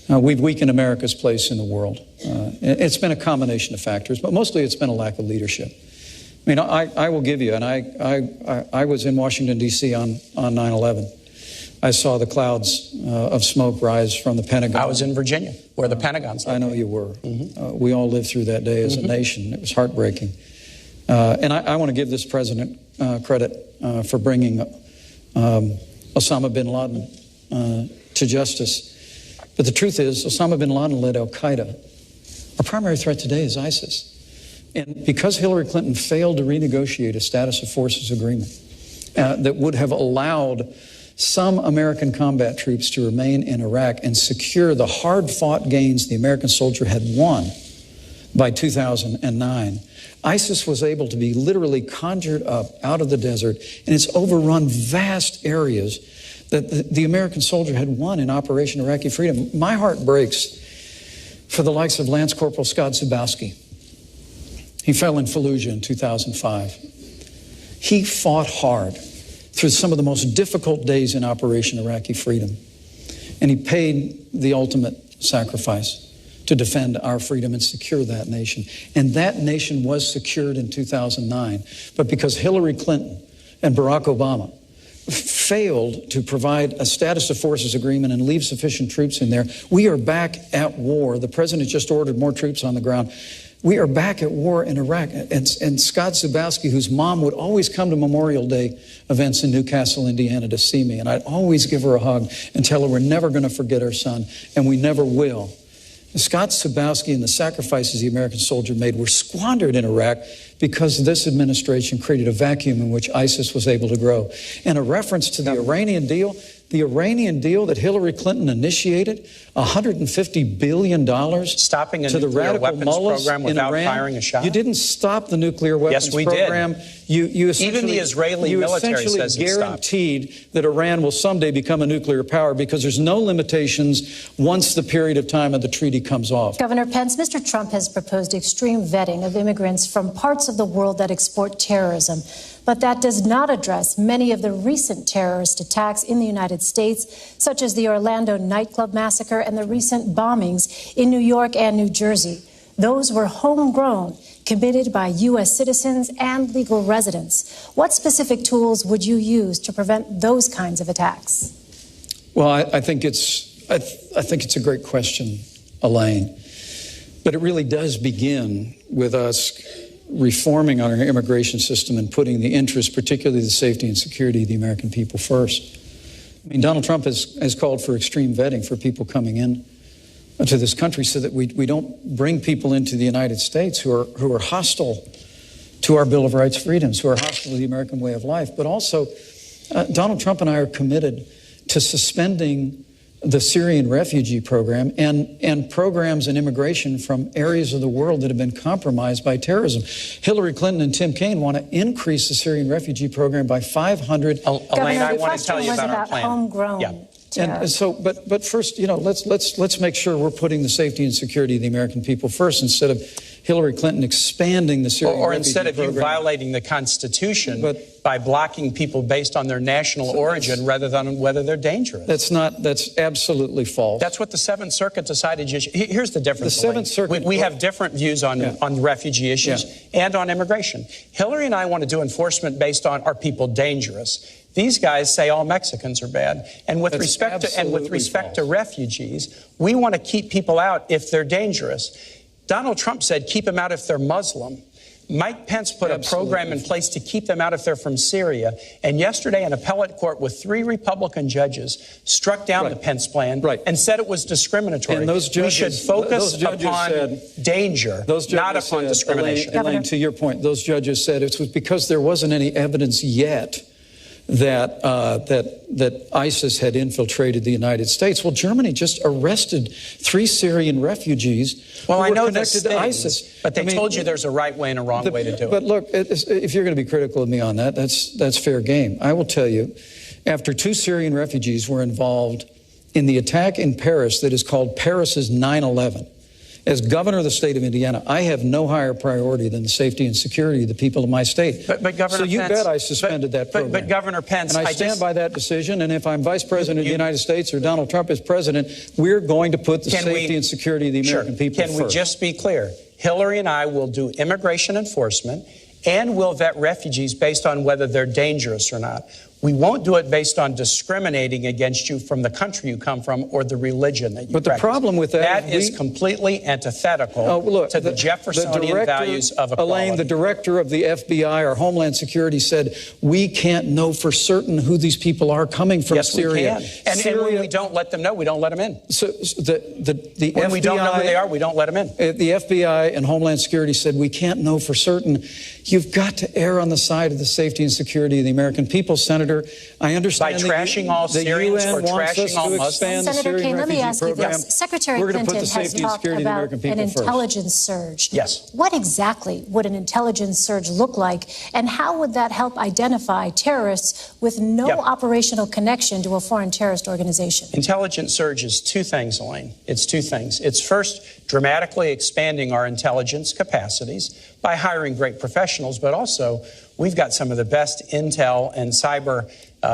We've weakened America's place in the world. It's been a combination of factors, but mostly it's been a lack of leadership. I mean, I will give you, and I was in Washington, D.C. on 9/11. I saw the clouds of smoke rise from the Pentagon. I was in Virginia, where the Pentagon's located. I know you were. We all lived through that day as a nation. It was heartbreaking. And I want to give this president credit for bringing Osama bin Laden to justice. But the truth is, Osama bin Laden led al-Qaeda. Our primary threat today is ISIS. And because Hillary Clinton failed to renegotiate a status of forces agreement that would have allowed some American combat troops to remain in Iraq and secure the hard-fought gains the American soldier had won by 2009, ISIS was able to be literally conjured up out of the desert, and it's overrun vast areas that the American soldier had won in Operation Iraqi Freedom. My heart breaks for the likes of Lance Corporal Scott Zubowski. He fell in Fallujah in 2005. He fought hard through some of the most difficult days in Operation Iraqi Freedom, and he paid the ultimate sacrifice to defend our freedom and secure that nation. And that nation was secured in 2009. But because Hillary Clinton and Barack Obama failed to provide a status of forces agreement and leave sufficient troops in there, we are back at war. The president just ordered more troops on the ground. We are back at war in Iraq. And Scott Zubowski, whose mom would always come to Memorial Day events in Newcastle, Indiana to see me, and I'd always give her a hug and tell her we're never going to forget our son, and we never will. Scott Zubowski and the sacrifices the American soldier made were squandered in Iraq because this administration created a vacuum in which ISIS was able to grow. And a reference to the Iranian deal that Hillary Clinton initiated, $150 billion stopping a to the nuclear radical weapons mullahs program in without Iran. firing a shot. You didn't stop the nuclear weapons program. Yes, we did. You Even the Israeli military says it stopped. guaranteed that Iran will someday become a nuclear power because there's no limitations once the period of time of the treaty comes off. Governor Pence, Mr. Trump has proposed extreme vetting of immigrants from parts of the world that export terrorism. But that does not address many of the recent terrorist attacks in the United States, such as the Orlando nightclub massacre and the recent bombings in New York and New Jersey. Those were homegrown, committed by U.S. citizens and legal residents. What specific tools would you use to prevent those kinds of attacks? Well, I think it's a great question, Elaine. But it really does begin with us reforming our immigration system and putting the interests, particularly the safety and security of the American people first. I mean, Donald Trump has called for extreme vetting for people coming in to this country so that we don't bring people into the United States who are hostile to our Bill of Rights freedoms, who are hostile to the American way of life. But also, Donald Trump and I are committed to suspending the Syrian refugee program and programs and immigration from areas of the world that have been compromised by terrorism. Hillary Clinton and Tim Kaine want to increase the Syrian refugee program by 500. Elaine, I want to tell you about our plan. Homegrown. Yeah. And so, but first, let's make sure we're putting the safety and security of the American people first, instead of Hillary Clinton expanding the Syrian or refugee instead of program. you violating the Constitution by blocking people based on their national origin rather than whether they're dangerous. That's absolutely false. That's what the Seventh Circuit decided. Here's the difference. The Seventh Circuit. We have different views on refugee issues and on immigration. Hillary and I want to do enforcement based on, are people dangerous? These guys say all Mexicans are bad. And with respect to refugees, we want to keep people out if they're dangerous. Donald Trump said keep them out if they're Muslim. Mike Pence put a program in place to keep them out if they're from Syria. And yesterday, an appellate court with 3 Republican judges struck down the Pence plan and said it was discriminatory. And those judges, we should focus upon danger, not upon discrimination. Elaine, to your point, those judges said it was because there wasn't any evidence yet that ISIS had infiltrated the United States. Well, Germany just arrested 3 Syrian refugees who were connected to ISIS. But they told you there's a right way and a wrong way to do it. But look, if you're going to be critical of me on that, that's fair game. I will tell you, after 2 Syrian refugees were involved in the attack in Paris that is called Paris's 9/11, as governor of the state of Indiana, I have no higher priority than the safety and security of the people of my state. But Governor so you Pence, bet I suspended that program. But Governor Pence, and I stand by that decision. And if I'm vice president of the United States or Donald Trump is president, we're going to put the safety and security of the American people first. Can we just be clear? Hillary and I will do immigration enforcement and will vet refugees based on whether they're dangerous or not. We won't do it based on discriminating against you from the country you come from or the religion that you practice. But the problem with that is completely antithetical to the Jeffersonian values of equality. Elaine, the director of the FBI or Homeland Security said, we can't know for certain who these people are coming from Syria. Yes, we can. And when we don't let them know, we don't let them in. So the when FBI, we don't know who they are, we don't let them in. The FBI and Homeland Security said, we can't know for certain. You've got to err on the side of the safety and security of the American people, Senator. I understand by trashing all Syrians or trashing all Muslims. Senator Kaine, let me ask you this. Secretary Clinton has talked about an intelligence surge. Yes. What exactly would an intelligence surge look like, and how would that help identify terrorists with no operational connection to a foreign terrorist organization? Intelligence surge is 2 things, Elaine. It's 2 things. It's first, dramatically expanding our intelligence capacities by hiring great professionals, but also we've got some of the best intel and cyber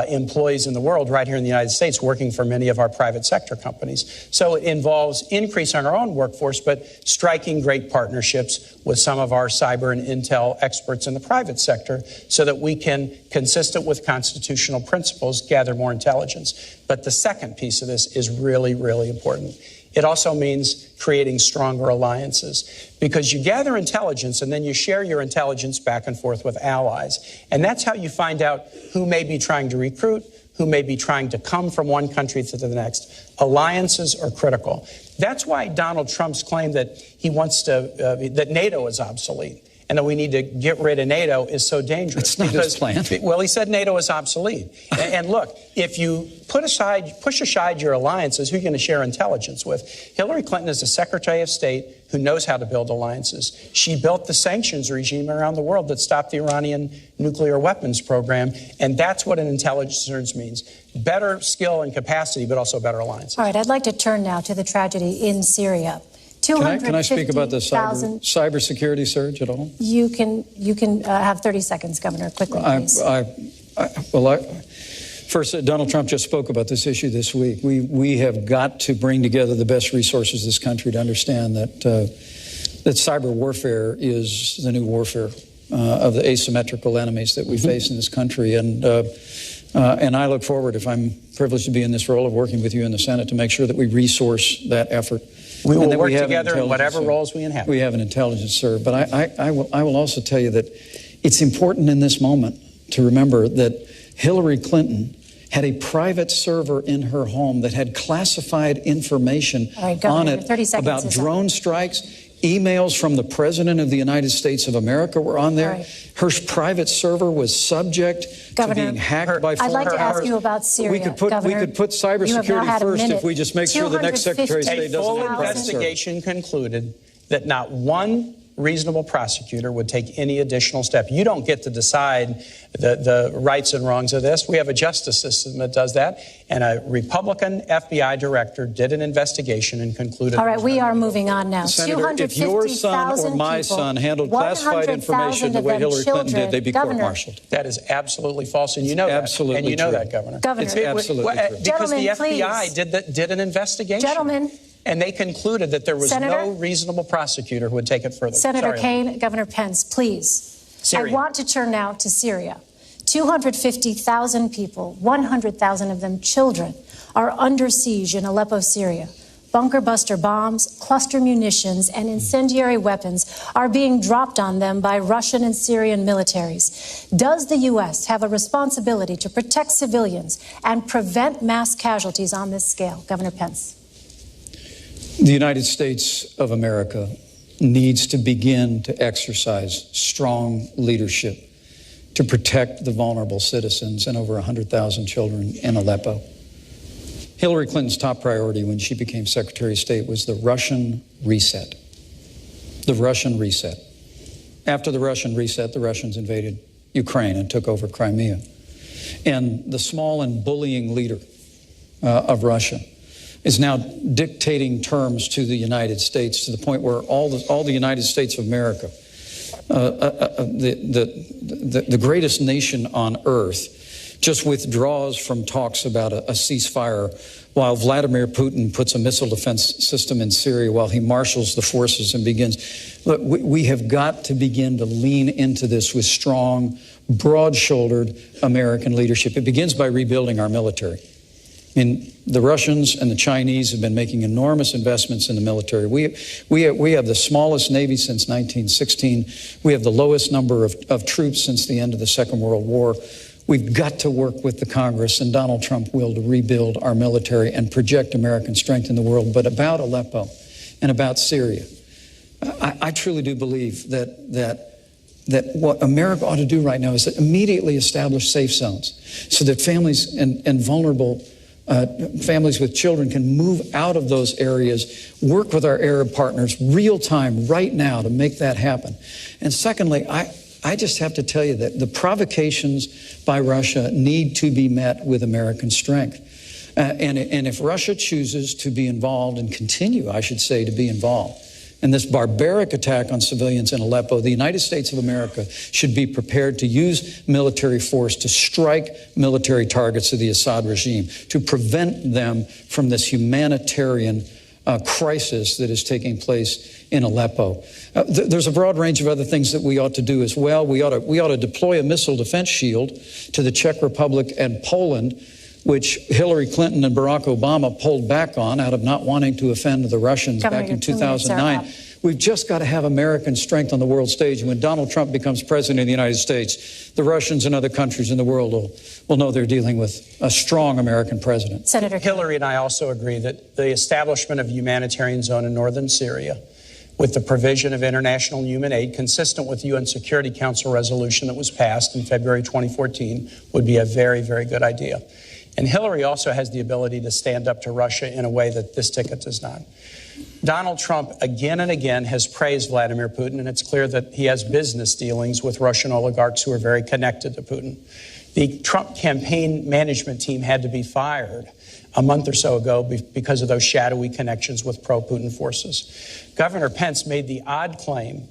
employees in the world right here in the United States working for many of our private sector companies. So it involves increasing our own workforce, but striking great partnerships with some of our cyber and intel experts in the private sector so that we can, consistent with constitutional principles, gather more intelligence. But the second piece of this is really, really important. It also means creating stronger alliances, because you gather intelligence and then you share your intelligence back and forth with allies. And that's how you find out who may be trying to recruit, who may be trying to come from one country to the next. Alliances are critical. That's why Donald Trump's claim that he wants to, that NATO is obsolete and that we need to get rid of NATO is so dangerous. It's not his plan. Well, he said NATO is obsolete. And look, if you push aside your alliances, who are you going to share intelligence with? Hillary Clinton is the Secretary of State who knows how to build alliances. She built the sanctions regime around the world that stopped the Iranian nuclear weapons program. And that's what an intelligence surge means. Better skill and capacity, but also better alliances. All right, I'd like to turn now to the tragedy in Syria. Can I speak about the cybersecurity surge at all? You can have 30 seconds, Governor, quickly, please. First, Donald Trump just spoke about this issue this week. We have got to bring together the best resources of this country to understand that cyber warfare is the new warfare of the asymmetrical enemies that we face in this country. And I look forward, if I'm privileged to be in this role, of working with you in the Senate to make sure that we resource that effort. We will work together in whatever roles we inhabit. We have an intelligence serve. But I will also tell you that it's important in this moment to remember that Hillary Clinton had a private server in her home that had classified information on it about drone strikes. Emails from the President of the United States of America were on there. Her private server was subject to being hacked by foreign powers. I'd like to ask you about Syria, we could put cybersecurity first if we just make sure the next Secretary of State doesn't have a private server. A full investigation concluded that not one reasonable prosecutor would take any additional step. You don't get to decide the rights and wrongs of this. We have a justice system that does that. And a Republican FBI director did an investigation and concluded. All right, we are moving on now. Senator, if your son or my son handled classified information the way Hillary Clinton did, they'd be court-martialed. That is absolutely false, and you know that. Absolutely and you know that, Governor. It's absolutely true. Because the FBI did an investigation. Gentlemen. And they concluded that there was no reasonable prosecutor who would take it further. Senator Kaine, Governor Pence, please. Syria. I want to turn now to Syria. 250,000 people, 100,000 of them children, are under siege in Aleppo, Syria. Bunker buster bombs, cluster munitions, and incendiary weapons are being dropped on them by Russian and Syrian militaries. Does the U.S. have a responsibility to protect civilians and prevent mass casualties on this scale? Governor Pence. The United States of America needs to begin to exercise strong leadership to protect the vulnerable citizens and over 100,000 children in Aleppo. Hillary Clinton's top priority when she became Secretary of State was the Russian reset. The Russian reset. After the Russian reset, the Russians invaded Ukraine and took over Crimea. And the small and bullying leader of Russia is now dictating terms to the United States to the point where all the United States of America, the greatest nation on earth, just withdraws from talks about a ceasefire while Vladimir Putin puts a missile defense system in Syria while he marshals the forces and begins. Look, we have got to begin to lean into this with strong, broad-shouldered American leadership. It begins by rebuilding our military. I mean, the Russians and the Chinese have been making enormous investments in the military. We have the smallest Navy since 1916. We have the lowest number of troops since the end of the Second World War. We've got to work with the Congress and Donald Trump will to rebuild our military and project American strength in the world. But about Aleppo and about Syria, I truly do believe that what America ought to do right now is to immediately establish safe zones so that families and vulnerable families with children can move out of those areas, work with our Arab partners real time right now to make that happen. And secondly, I just have to tell you that the provocations by Russia need to be met with American strength. And if Russia chooses to be involved and continue, I should say, to be involved in this barbaric attack on civilians in Aleppo, the United States of America should be prepared to use military force to strike military targets of the Assad regime, to prevent them from this humanitarian crisis that is taking place in Aleppo. There's a broad range of other things that we ought to do as well. We ought to deploy a missile defense shield to the Czech Republic and Poland, which Hillary Clinton and Barack Obama pulled back on out of not wanting to offend the Russians back in 2009. We've just got to have American strength on the world stage. And when Donald Trump becomes president of the United States, the Russians and other countries in the world will know they're dealing with a strong American president. Senator Hillary and I also agree that the establishment of a humanitarian zone in northern Syria with the provision of international human aid consistent with the UN Security Council resolution that was passed in February 2014 would be a very, very good idea. And Hillary also has the ability to stand up to Russia in a way that this ticket does not. Donald Trump again and again has praised Vladimir Putin, and it's clear that he has business dealings with Russian oligarchs who are very connected to Putin. The Trump campaign management team had to be fired a month or so ago because of those shadowy connections with pro-Putin forces. Governor Pence made the odd claim.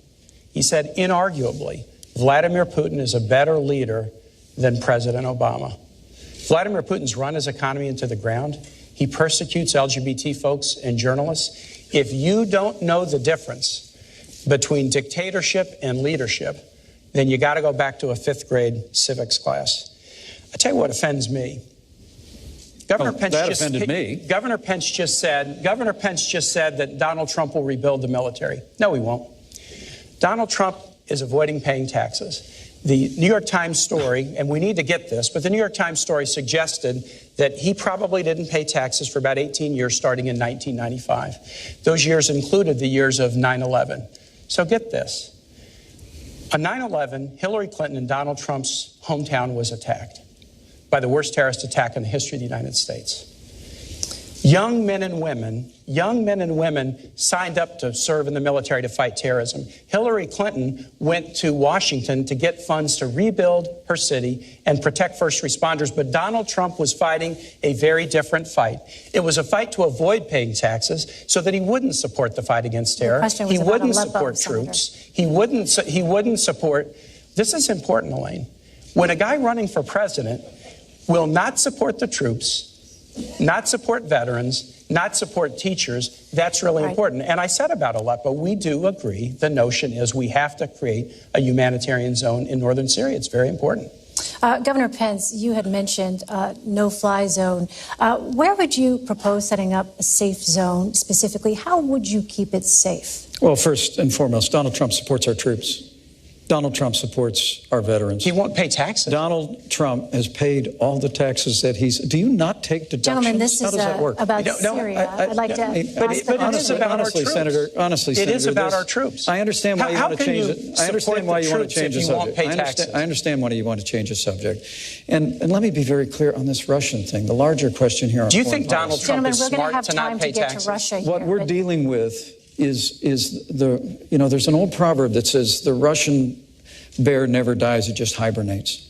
He said, inarguably, Vladimir Putin is a better leader than President Obama. Vladimir Putin's run his economy into the ground. He persecutes LGBT folks and journalists. If you don't know the difference between dictatorship and leadership, then you got to go back to a 5th grade civics class. I tell you what offends me. Governor Pence just said that Donald Trump will rebuild the military. No, he won't. Donald Trump is avoiding paying taxes. The New York Times story, and we need to get this, but the New York Times story suggested that he probably didn't pay taxes for about 18 years starting in 1995. Those years included the years of 9/11. So get this. On 9/11, Hillary Clinton and Donald Trump's hometown was attacked by the worst terrorist attack in the history of the United States. Young men and women signed up to serve in the military to fight terrorism. Hillary Clinton went to Washington to get funds to rebuild her city and protect first responders, but Donald Trump was fighting a very different fight. It was a fight to avoid paying taxes so that he wouldn't support the fight against terror. He wouldn't support troops. He wouldn't support. This is important, Elaine. When a guy running for president will not support the troops, not support veterans, not support teachers, that's really important. And I said about Aleppo, we do agree. The notion is we have to create a humanitarian zone in northern Syria. It's very important. Governor Pence, you had mentioned no-fly zone. Where would you propose setting up a safe zone specifically? How would you keep it safe? Well, first and foremost, Donald Trump supports our troops. Donald Trump supports our veterans. He won't pay taxes. Donald Trump has paid all the taxes that he's... Do you not take deductions? Gentlemen, this How is does that work? about Syria. I'd like to ask the honestly, about honestly, our troops. Senator, honestly, it is Senator, about our troops. I understand why you want to change it. I understand why you want to change the subject. I understand why you want to change the subject. And let me be very clear on this Russian thing. The larger question here on Do you think Donald Trump is Gentlemen, smart to not pay taxes? What we're dealing with is the, you know, there's an old proverb that says the Russian bear never dies, it just hibernates.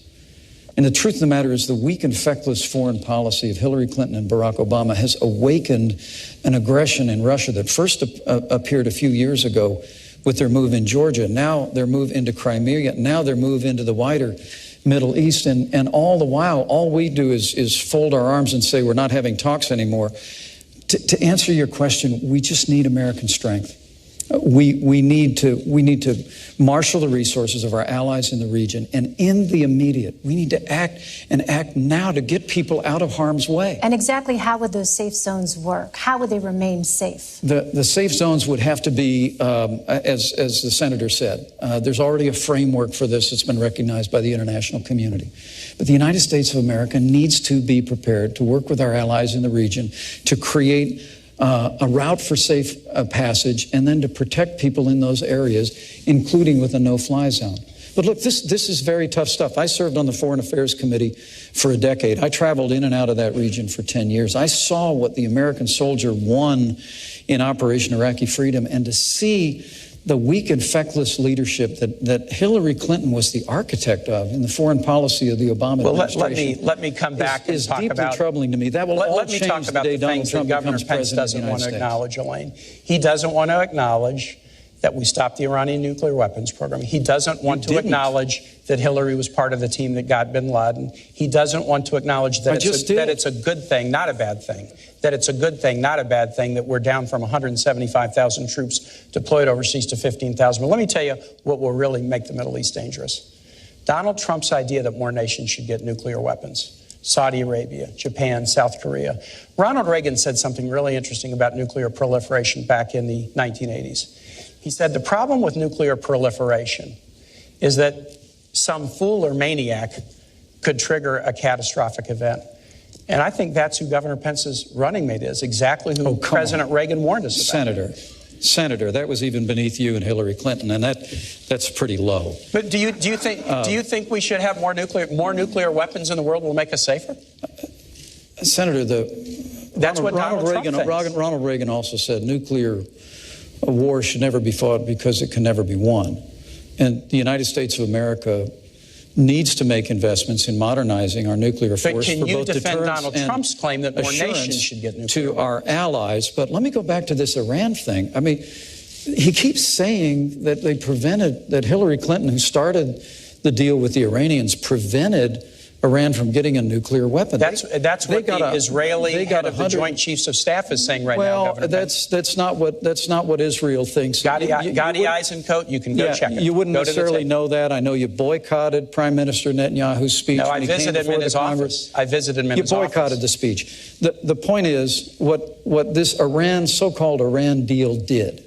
And the truth of the matter is the weak and feckless foreign policy of Hillary Clinton and Barack Obama has awakened an aggression in Russia that first appeared a few years ago with their move in Georgia, now their move into Crimea, now their move into the wider Middle East. And all the while, all we do is fold our arms and say we're not having talks anymore. To answer your question, we just need American strength. We need to marshal the resources of our allies in the region, and in the immediate, we need to act now to get people out of harm's way. And exactly how would those safe zones work? How would they remain safe? The safe zones would have to be, as the senator said, there's already a framework for this that's been recognized by the international community. But the United States of America needs to be prepared to work with our allies in the region to create a route for safe passage, and then to protect people in those areas, including with a no-fly zone. But look, this is very tough stuff. I served on the Foreign Affairs Committee for a decade. I traveled in and out of that region for 10 years. I saw what the American soldier won in Operation Iraqi Freedom, and to see the weak and feckless leadership that Hillary Clinton was the architect of in the foreign policy of the Obama administration. Let me come back and talk deeply about troubling to me. That will all let me change talk about the day the Donald things Trump that Governor becomes Pence president of doesn't the want to United acknowledge, Elaine. He doesn't want to acknowledge that we stopped the Iranian nuclear weapons program. He doesn't want to acknowledge that Hillary was part of the team that got bin Laden. He doesn't want to acknowledge that it's a good thing, not a bad thing. That it's a good thing, not a bad thing, that we're down from 175,000 troops deployed overseas to 15,000. But let me tell you what will really make the Middle East dangerous. Donald Trump's idea that more nations should get nuclear weapons. Saudi Arabia, Japan, South Korea. Ronald Reagan said something really interesting about nuclear proliferation back in the 1980s. He said the problem with nuclear proliferation is that some fool or maniac could trigger a catastrophic event. And I think that's who Governor Pence's running mate is, exactly who President Reagan warned us about. Senator, that was even beneath you and Hillary Clinton, and that's pretty low. But do you think we should have more nuclear weapons in the world will make us safer? Senator, Ronald Reagan also said nuclear war should never be fought because it can never be won. And the United States of America needs to make investments in modernizing our nuclear force for both deterrence Donald Trump's claim that more nations should get nuclear to our allies. But let me go back to this Iran thing. I mean, he keeps saying that that Hillary Clinton, who started the deal with the Iranians, prevented Iran from getting a nuclear weapon. That's what the Israeli head of the Joint Chiefs of Staff is saying right now, Governor Pence. That's not what Israel thinks. Gadi Eisenkot, you can go check it. You wouldn't necessarily know that. I know you boycotted Prime Minister Netanyahu's speech. No, I visited him in his office. I visited him in his office. You boycotted the speech. The point is, what this so-called Iran deal did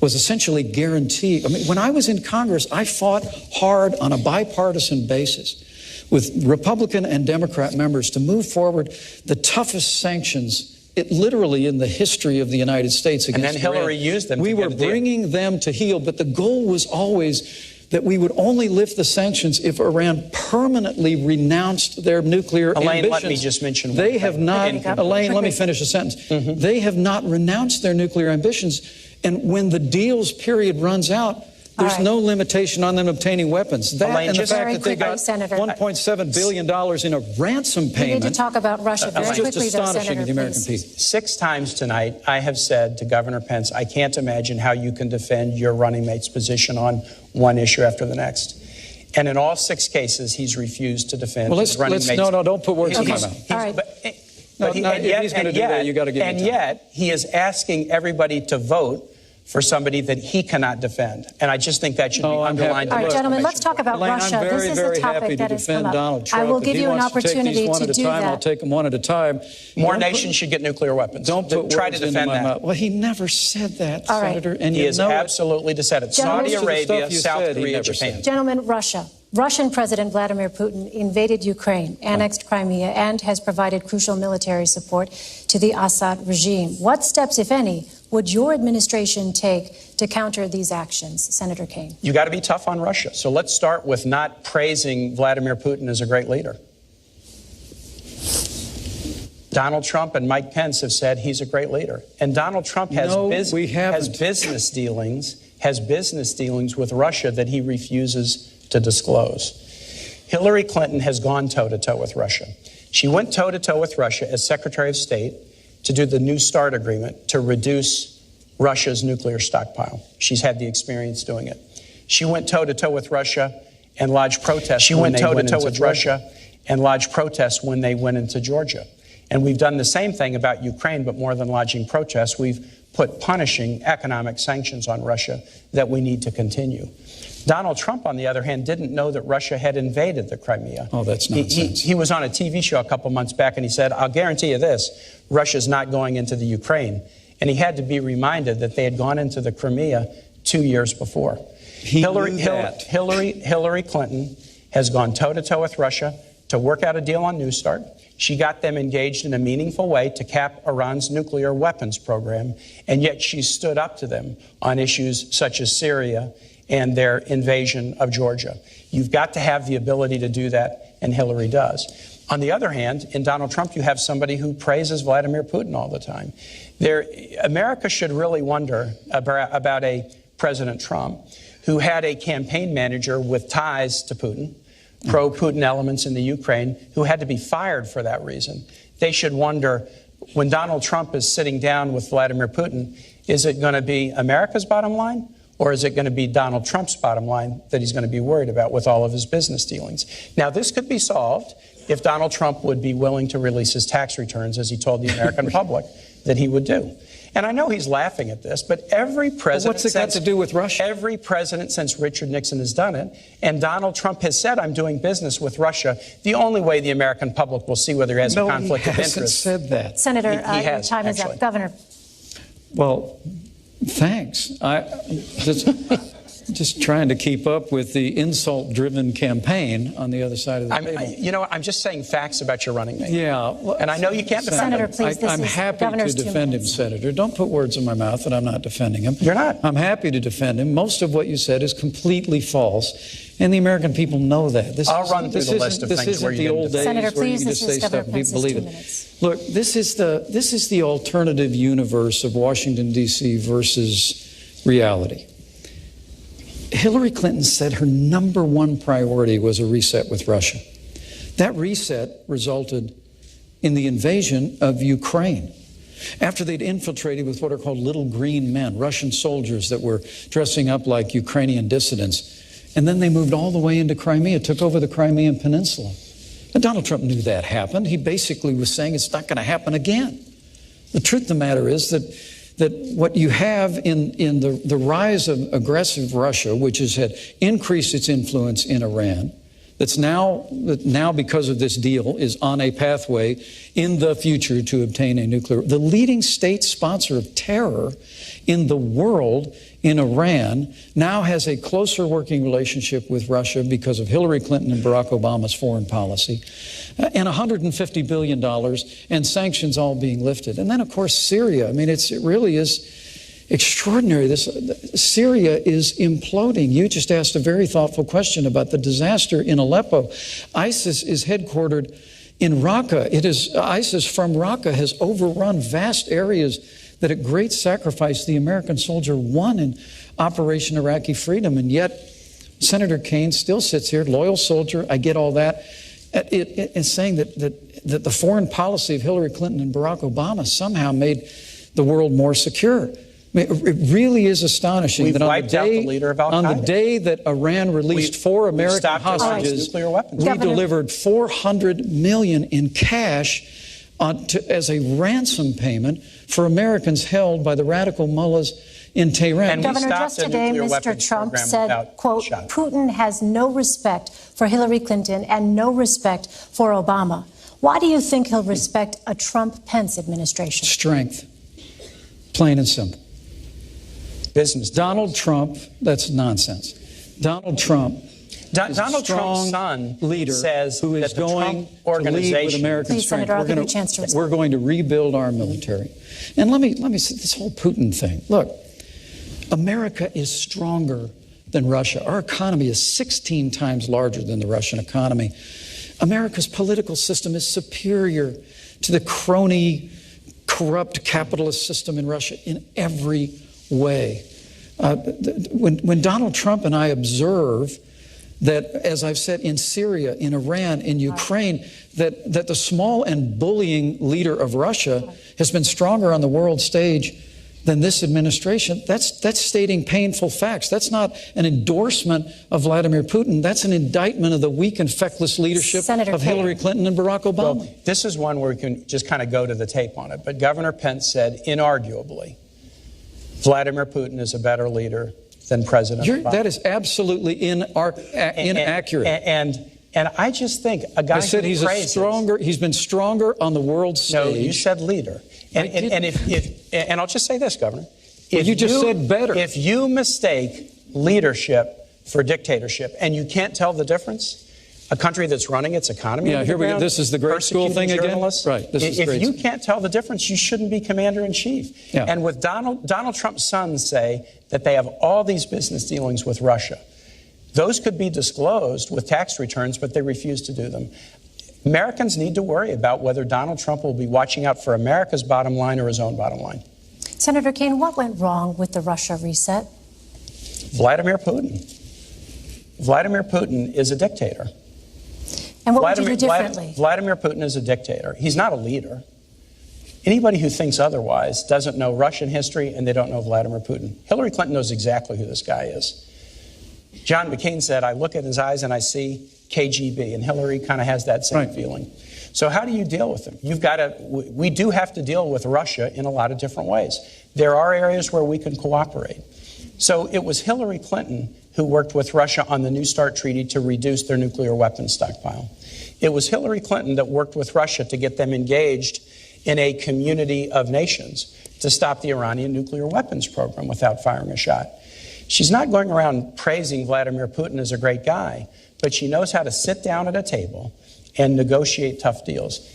was essentially guarantee. I mean, when I was in Congress, I fought hard on a bipartisan basis with Republican and Democrat members to move forward the toughest sanctions, literally in the history of the United States against Iran. And then Hillary used them. We were bringing them to heel, but the goal was always that we would only lift the sanctions if Iran permanently renounced their nuclear ambitions. Let me just mention they have not. Elaine, let me finish a sentence. They have not renounced their nuclear ambitions, and when the deal's period runs out, there's no limitation on them obtaining weapons. That Elaine, and the fact that they got $1.7 billion in a ransom payment. We need to talk about Russia very quickly, just astonishing to the American people. 6 times tonight, I have said to Governor Pence, I can't imagine how you can defend your running mate's position on one issue after the next. And in all 6 cases, he's refused to defend his running mate's. No, don't put words in my mouth. All right. If he's going to do that, you got to give him time. And yet, he is asking everybody to vote for somebody that he cannot defend. And I just think that should be underlined. All right, gentlemen, let's talk about Russia. I'm very, this is very a topic happy to that has defend come up. Donald Trump. I will give if he you an wants to take opportunity these one to at a do time, that. I'll take them one at a time. More nations should get nuclear weapons. Don't put try words to defend into my that. mouth. Well, he never said that, All right. Senator. And He you is know absolutely said it. Saudi Arabia, South Korea, Japan. Gentlemen, Russia. Russian President Vladimir Putin invaded Ukraine, annexed Crimea, and has provided crucial military support to the Assad regime. What steps, if any, would your administration take to counter these actions? Senator Kaine. You got to be tough on Russia. So let's start with not praising Vladimir Putin as a great leader. Donald Trump and Mike Pence have said he's a great leader. And Donald Trump has business dealings with Russia that he refuses to disclose. Hillary Clinton has gone toe-to-toe with Russia. She went toe-to-toe with Russia as Secretary of State to do the New START agreement to reduce Russia's nuclear stockpile. She's had the experience doing it. She went toe-to-toe with Russia and lodged protests when they went into Georgia. And we've done the same thing about Ukraine, but more than lodging protests, we've put punishing economic sanctions on Russia that we need to continue. Donald Trump, on the other hand, didn't know that Russia had invaded the Crimea. Oh, that's nonsense. He was on a TV show a couple months back, and he said, I'll guarantee you this, Russia's not going into the Ukraine. And he had to be reminded that they had gone into the Crimea 2 years before. Hillary Clinton has gone toe-to-toe with Russia to work out a deal on New START. She got them engaged in a meaningful way to cap Iran's nuclear weapons program, and yet she stood up to them on issues such as Syria and their invasion of Georgia. You've got to have the ability to do that, and Hillary does. On the other hand, in Donald Trump, you have somebody who praises Vladimir Putin all the time. America should really wonder about a President Trump who had a campaign manager with ties to Putin, pro-Putin elements in the Ukraine, who had to be fired for that reason. They should wonder, when Donald Trump is sitting down with Vladimir Putin, is it going to be America's bottom line? Or is it going to be Donald Trump's bottom line that he's going to be worried about with all of his business dealings? Now, this could be solved if Donald Trump would be willing to release his tax returns, as he told the American public that he would do. And I know he's laughing at this, but every president... What's it got to do with Russia? Every president since Richard Nixon has done it, and Donald Trump has said, I'm doing business with Russia. The only way the American public will see whether he has a conflict of interest... No, he hasn't said that. Senator, he has, time is up. Governor. Well, thanks. Just trying to keep up with the insult-driven campaign on the other side of the table. I'm just saying facts about your running mate. Yeah. Well, and I know you can't defend Senator, him. please, I'm happy to defend him, Senator. Don't put words in my mouth that I'm not defending him. You're not. I'm happy to defend him. Most of what you said is completely false, and the American people know that. I'll run through the list of things where you old days Senator, where you please, can just this say is stuff Governor and people Pence's believe 2 it. minutes. Look, this is the alternative universe of Washington, D.C. versus reality. Hillary Clinton said her number one priority was a reset with Russia. That reset resulted in the invasion of Ukraine. After they'd infiltrated with what are called little green men, Russian soldiers that were dressing up like Ukrainian dissidents. And then they moved all the way into Crimea, took over the Crimean Peninsula. And Donald Trump knew that happened. He basically was saying it's not going to happen again. The truth of the matter is that what you have in the rise of aggressive Russia, which has had increased its influence in Iran, that now because of this deal is on a pathway in the future to obtain a nuclear. The leading state sponsor of terror in the world, in Iran, now has a closer working relationship with Russia because of Hillary Clinton and Barack Obama's foreign policy, and $150 billion and sanctions all being lifted. And then, of course, Syria. I mean, it really is extraordinary. Syria is imploding. You just asked a very thoughtful question about the disaster in Aleppo. ISIS is headquartered in Raqqa. ISIS from Raqqa has overrun vast areas that at great sacrifice the American soldier won in Operation Iraqi Freedom. And yet Senator Kaine still sits here, loyal soldier, I get all that, is saying that the foreign policy of Hillary Clinton and Barack Obama somehow made the world more secure. I mean, it really is astonishing that on the day that Iran released 4 American hostages, we delivered $400 million in cash as a ransom payment for Americans held by the radical mullahs in Tehran. And Governor, just today, Mr. Trump said, quote, Putin has no respect for Hillary Clinton and no respect for Obama. Why do you think he'll respect a Trump-Pence administration? Strength. Plain and simple. Business. Donald Trump, that's nonsense. Donald Trump Donald Trump's son leader says who is that the going Trump to lead with organization. American Please, strength. Senator, I'll give you a chance to respond. We're going to rebuild our military. And let me say this whole Putin thing. Look, America is stronger than Russia. Our economy is 16 times larger than the Russian economy. America's political system is superior to the crony, corrupt capitalist system in Russia in every way. When Donald Trump and I observe that, as I've said, in Syria, in Iran, in Ukraine, that the small and bullying leader of Russia has been stronger on the world stage than this administration, that's stating painful facts. That's not an endorsement of Vladimir Putin. That's an indictment of the weak and feckless leadership Senator of Hillary Clinton and Barack Obama. Well, this is one where we can just kind of go to the tape on it. But Governor Pence said, inarguably, Vladimir Putin is a better leader than President Obama. That is absolutely inaccurate. And I just think a guy I said he's been stronger on the world stage. No, you said leader. And I'll just say this, Governor. You just said better. If you mistake leadership for dictatorship and you can't tell the difference, a country that's running its economy. Yeah, here we go. This is the grade school thing again. Right. If you can't tell the difference, you shouldn't be commander in chief. Yeah. And with Donald Trump's sons say that they have all these business dealings with Russia. Those could be disclosed with tax returns, but they refuse to do them. Americans need to worry about whether Donald Trump will be watching out for America's bottom line or his own bottom line. Senator Kaine, what went wrong with the Russia reset? Vladimir Putin. Vladimir Putin is a dictator. And what would you do differently? Vladimir Putin is a dictator. He's not a leader. Anybody who thinks otherwise doesn't know Russian history and they don't know Vladimir Putin. Hillary Clinton knows exactly who this guy is. John McCain said, I look at his eyes and I see KGB, and Hillary kind of has that same feeling. So how do you deal with him? We do have to deal with Russia in a lot of different ways. There are areas where we can cooperate. So it was Hillary Clinton who worked with Russia on the New START treaty to reduce their nuclear weapons stockpile. It was Hillary Clinton that worked with Russia to get them engaged in a community of nations to stop the Iranian nuclear weapons program without firing a shot. She's not going around praising Vladimir Putin as a great guy, but she knows how to sit down at a table and negotiate tough deals.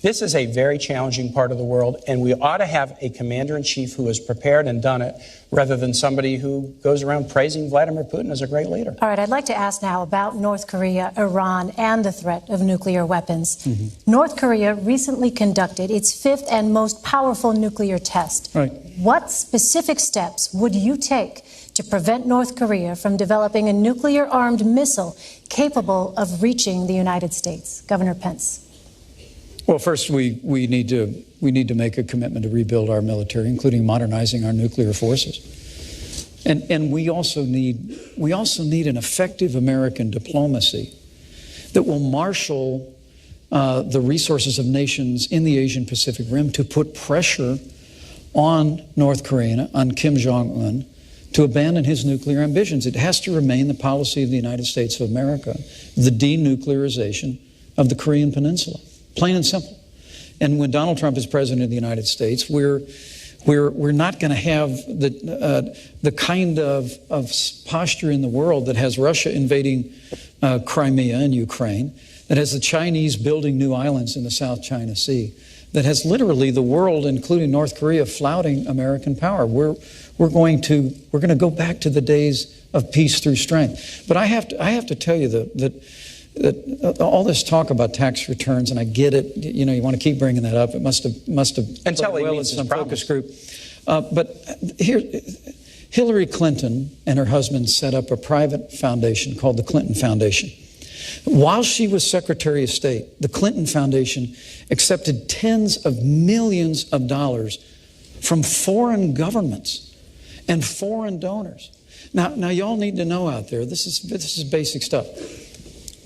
This is a very challenging part of the world, and we ought to have a commander-in-chief who is prepared and done it, rather than somebody who goes around praising Vladimir Putin as a great leader. All right, I'd like to ask now about North Korea, Iran, and the threat of nuclear weapons. North Korea recently conducted its fifth and most powerful nuclear test. Right. What specific steps would you take to prevent North Korea from developing a nuclear-armed missile capable of reaching the United States? Governor Pence. Well, first, we need to make a commitment to rebuild our military, including modernizing our nuclear forces. And we also need an effective American diplomacy that will marshal the resources of nations in the Asian Pacific Rim to put pressure on North Korea, on Kim Jong-un, to abandon his nuclear ambitions. It has to remain the policy of the United States of America, the denuclearization of the Korean Peninsula. Plain and simple. And when Donald Trump is president of the United States, we're not going to have the kind of posture in the world that has Russia invading Crimea and Ukraine, that has the Chinese building new islands in the South China Sea, that has literally the world, including North Korea, flouting American power. We're going to go back to the days of peace through strength. But I have to tell you that all this talk about tax returns, and I get it, you want to keep bringing that up. It must have until well in meets some his focus group. But here, Hillary Clinton and her husband set up a private foundation called the Clinton Foundation. While she was Secretary of State, the Clinton Foundation accepted tens of millions of dollars from foreign governments and foreign donors. Now y'all need to know out there, this is basic stuff.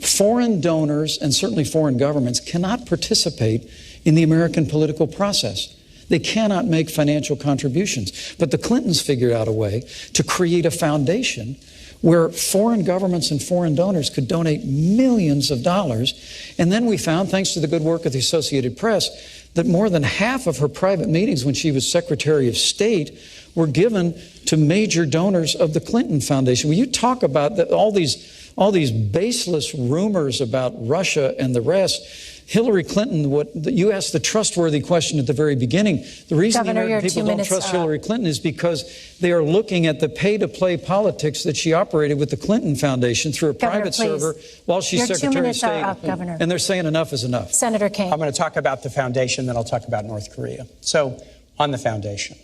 Foreign donors and certainly foreign governments cannot participate in the American political process. They cannot make financial contributions. But the Clintons figured out a way to create a foundation where foreign governments and foreign donors could donate millions of dollars. And then we found, thanks to the good work of the Associated Press, that more than half of her private meetings when she was Secretary of State were given to major donors of the Clinton Foundation. Will you talk about all these baseless rumors about Russia and the rest? Hillary Clinton, you asked the trustworthy question at the very beginning. The reason the American people don't trust Hillary Clinton is because they are looking at the pay-to-play politics that she operated with the Clinton Foundation through a private server while she's Secretary of State. Up, Governor. And they're saying enough is enough. Senator Kaine. I'm going to talk about the foundation, then I'll talk about North Korea. So, on the foundation,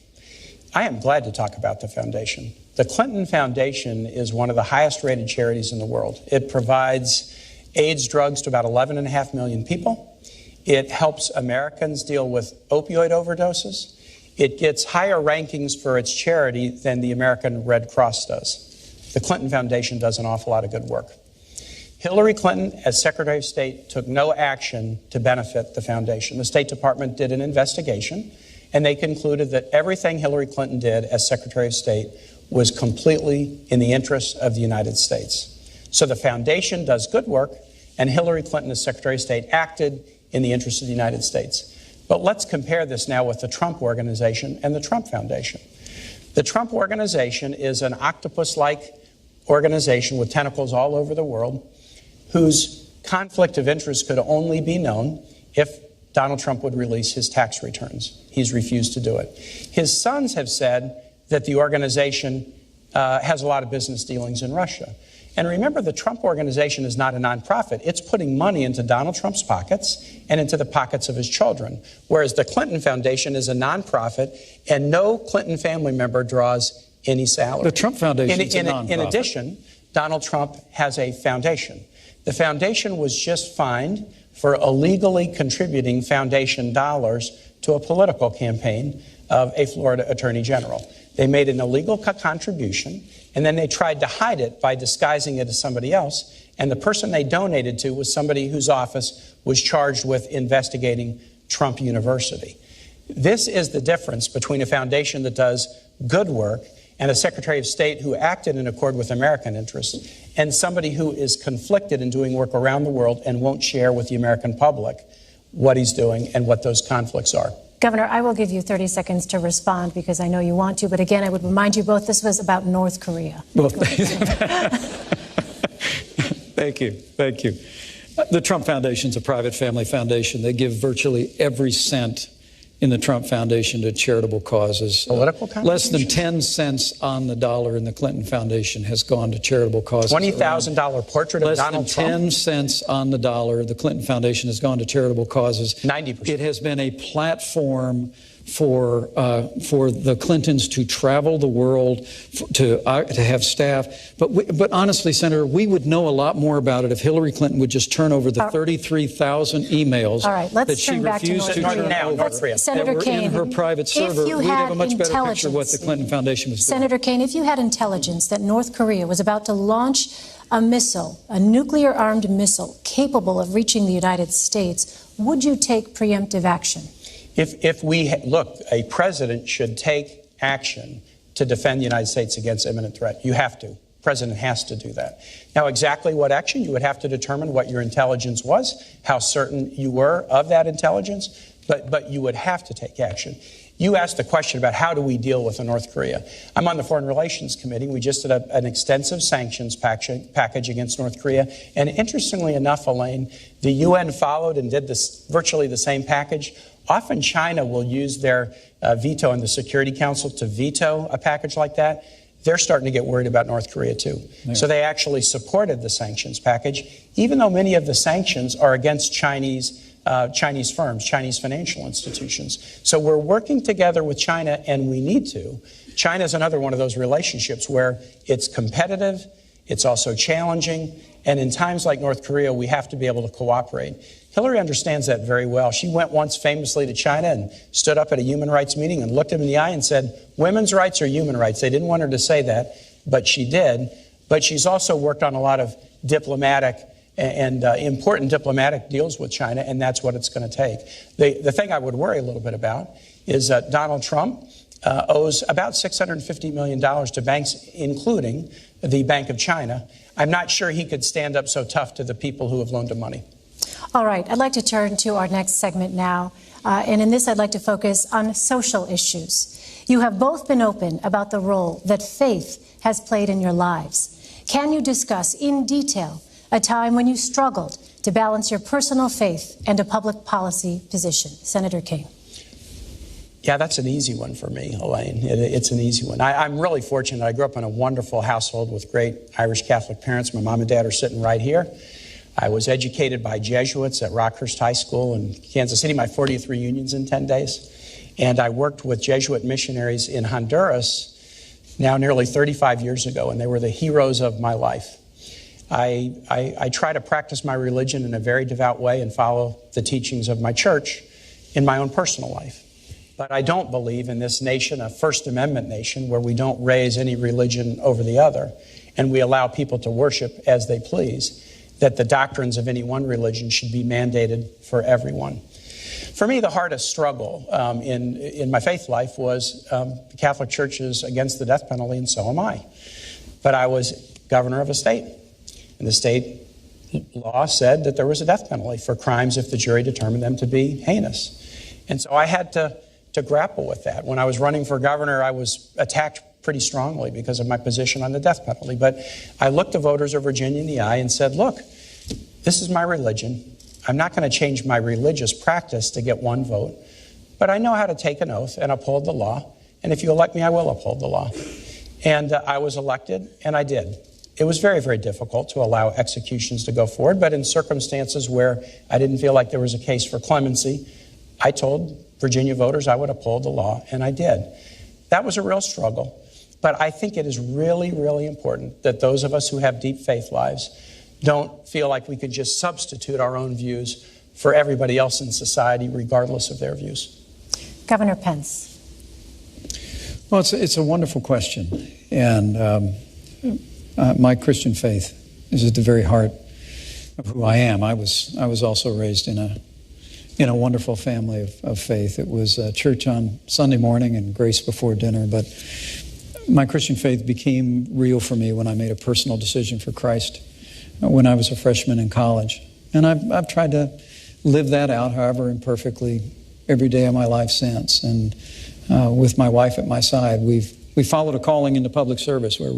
I am glad to talk about the foundation. The Clinton Foundation is one of the highest rated charities in the world. It provides AIDS drugs to about 11.5 million people. It helps Americans deal with opioid overdoses. It gets higher rankings for its charity than the American Red Cross does. The Clinton Foundation does an awful lot of good work. Hillary Clinton, as Secretary of State, took no action to benefit the foundation. The State Department did an investigation, and they concluded that everything Hillary Clinton did as Secretary of State was completely in the interest of the United States. So the foundation does good work, and Hillary Clinton, as Secretary of State, acted in the interest of the United States. But let's compare this now with the Trump Organization and the Trump Foundation. The Trump Organization is an octopus-like organization with tentacles all over the world whose conflict of interest could only be known if Donald Trump would release his tax returns. He's refused to do it. His sons have said that the organization has a lot of business dealings in Russia. And remember, the Trump Organization is not a nonprofit. It's putting money into Donald Trump's pockets and into the pockets of his children, whereas the Clinton Foundation is a nonprofit, and no Clinton family member draws any salary. The Trump Foundation is a nonprofit. In addition, Donald Trump has a foundation. The foundation was just fined for illegally contributing foundation dollars to a political campaign of a Florida Attorney General. They made an illegal contribution, and then they tried to hide it by disguising it as somebody else. And the person they donated to was somebody whose office was charged with investigating Trump University. This is the difference between a foundation that does good work and a Secretary of State who acted in accord with American interests, and somebody who is conflicted in doing work around the world and won't share with the American public what he's doing and what those conflicts are. Governor, I will give you 30 seconds to respond because I know you want to. But again, I would remind you both this was about North Korea. Well, thank you. Thank you. The Trump Foundation is a private family foundation. They give virtually every cent in the Trump Foundation to charitable causes. Political less than 10 cents on the dollar in the Clinton Foundation has gone to charitable causes. $20,000 portrait of Donald Trump? Less than 10 cents on the dollar, the Clinton Foundation has gone to charitable causes. 90%. It has been a platform for the Clintons to travel the world, to have staff. But honestly, Senator, we would know a lot more about it if Hillary Clinton would just turn over the 33,000 emails that she refused to turn over. Senator Kaine, in her private server, we'd have a much better picture of what the Clinton Foundation was doing. Senator Kaine, if you had intelligence that North Korea was about to launch a missile, a nuclear-armed missile capable of reaching the United States, would you take preemptive action? If we look, a president should take action to defend the United States against imminent threat. You have to. The president has to do that. Now, exactly what action, you would have to determine what your intelligence was, how certain you were of that intelligence, but you would have to take action. You asked the question about how do we deal with North Korea. I'm on the Foreign Relations Committee. We just did an extensive sanctions package against North Korea. And interestingly enough, Elaine, the UN followed and did virtually the same package. Often China will use their veto in the Security Council to veto a package like that. They're starting to get worried about North Korea, too. Yeah. So they actually supported the sanctions package, even though many of the sanctions are against Chinese firms, Chinese financial institutions. So we're working together with China, and we need to. China is another one of those relationships where it's competitive, it's also challenging, and in times like North Korea, we have to be able to cooperate. Hillary understands that very well. She went once famously to China and stood up at a human rights meeting and looked him in the eye and said, women's rights are human rights. They didn't want her to say that, but she did. But she's also worked on a lot of diplomatic and important diplomatic deals with China, and that's what it's going to take. The thing I would worry a little bit about is that Donald Trump owes about $650 million to banks, including the Bank of China. I'm not sure he could stand up so tough to the people who have loaned him money. All right, I'd like to turn to our next segment now. And in this, I'd like to focus on social issues. You have both been open about the role that faith has played in your lives. Can you discuss in detail a time when you struggled to balance your personal faith and a public policy position? Senator Kaine. Yeah, that's an easy one for me, Elaine. It's an easy one. I'm really fortunate. I grew up in a wonderful household with great Irish Catholic parents. My mom and dad are sitting right here. I was educated by Jesuits at Rockhurst High School in Kansas City, my 40th reunions in 10 days. And I worked with Jesuit missionaries in Honduras now nearly 35 years ago, and they were the heroes of my life. I try to practice my religion in a very devout way and follow the teachings of my church in my own personal life. But I don't believe in this nation, a First Amendment nation, where we don't raise any religion over the other and we allow people to worship as they please, that the doctrines of any one religion should be mandated for everyone. For me, the hardest struggle in my faith life was the Catholic Church is against the death penalty, and so am I. But I was governor of a state, and the state law said that there was a death penalty for crimes if the jury determined them to be heinous. And so I had to grapple with that. When I was running for governor, I was attacked pretty strongly because of my position on the death penalty. But I looked the voters of Virginia in the eye and said, look, this is my religion. I'm not going to change my religious practice to get one vote, but I know how to take an oath and uphold the law. And if you elect me, I will uphold the law. And I was elected, and I did. It was very, very difficult to allow executions to go forward, but in circumstances where I didn't feel like there was a case for clemency, I told Virginia voters I would uphold the law, and I did. That was a real struggle, but I think it is really, really important that those of us who have deep faith lives don't feel like we could just substitute our own views for everybody else in society, regardless of their views. Governor Pence. Well, it's a wonderful question, and my Christian faith is at the very heart of who I am. I was also raised in a wonderful family of faith. It was church on Sunday morning and grace before dinner, but my Christian faith became real for me when I made a personal decision for Christ when I was a freshman in college. And I've tried to live that out, however imperfectly, every day of my life since. And with my wife at my side, we followed a calling into public service where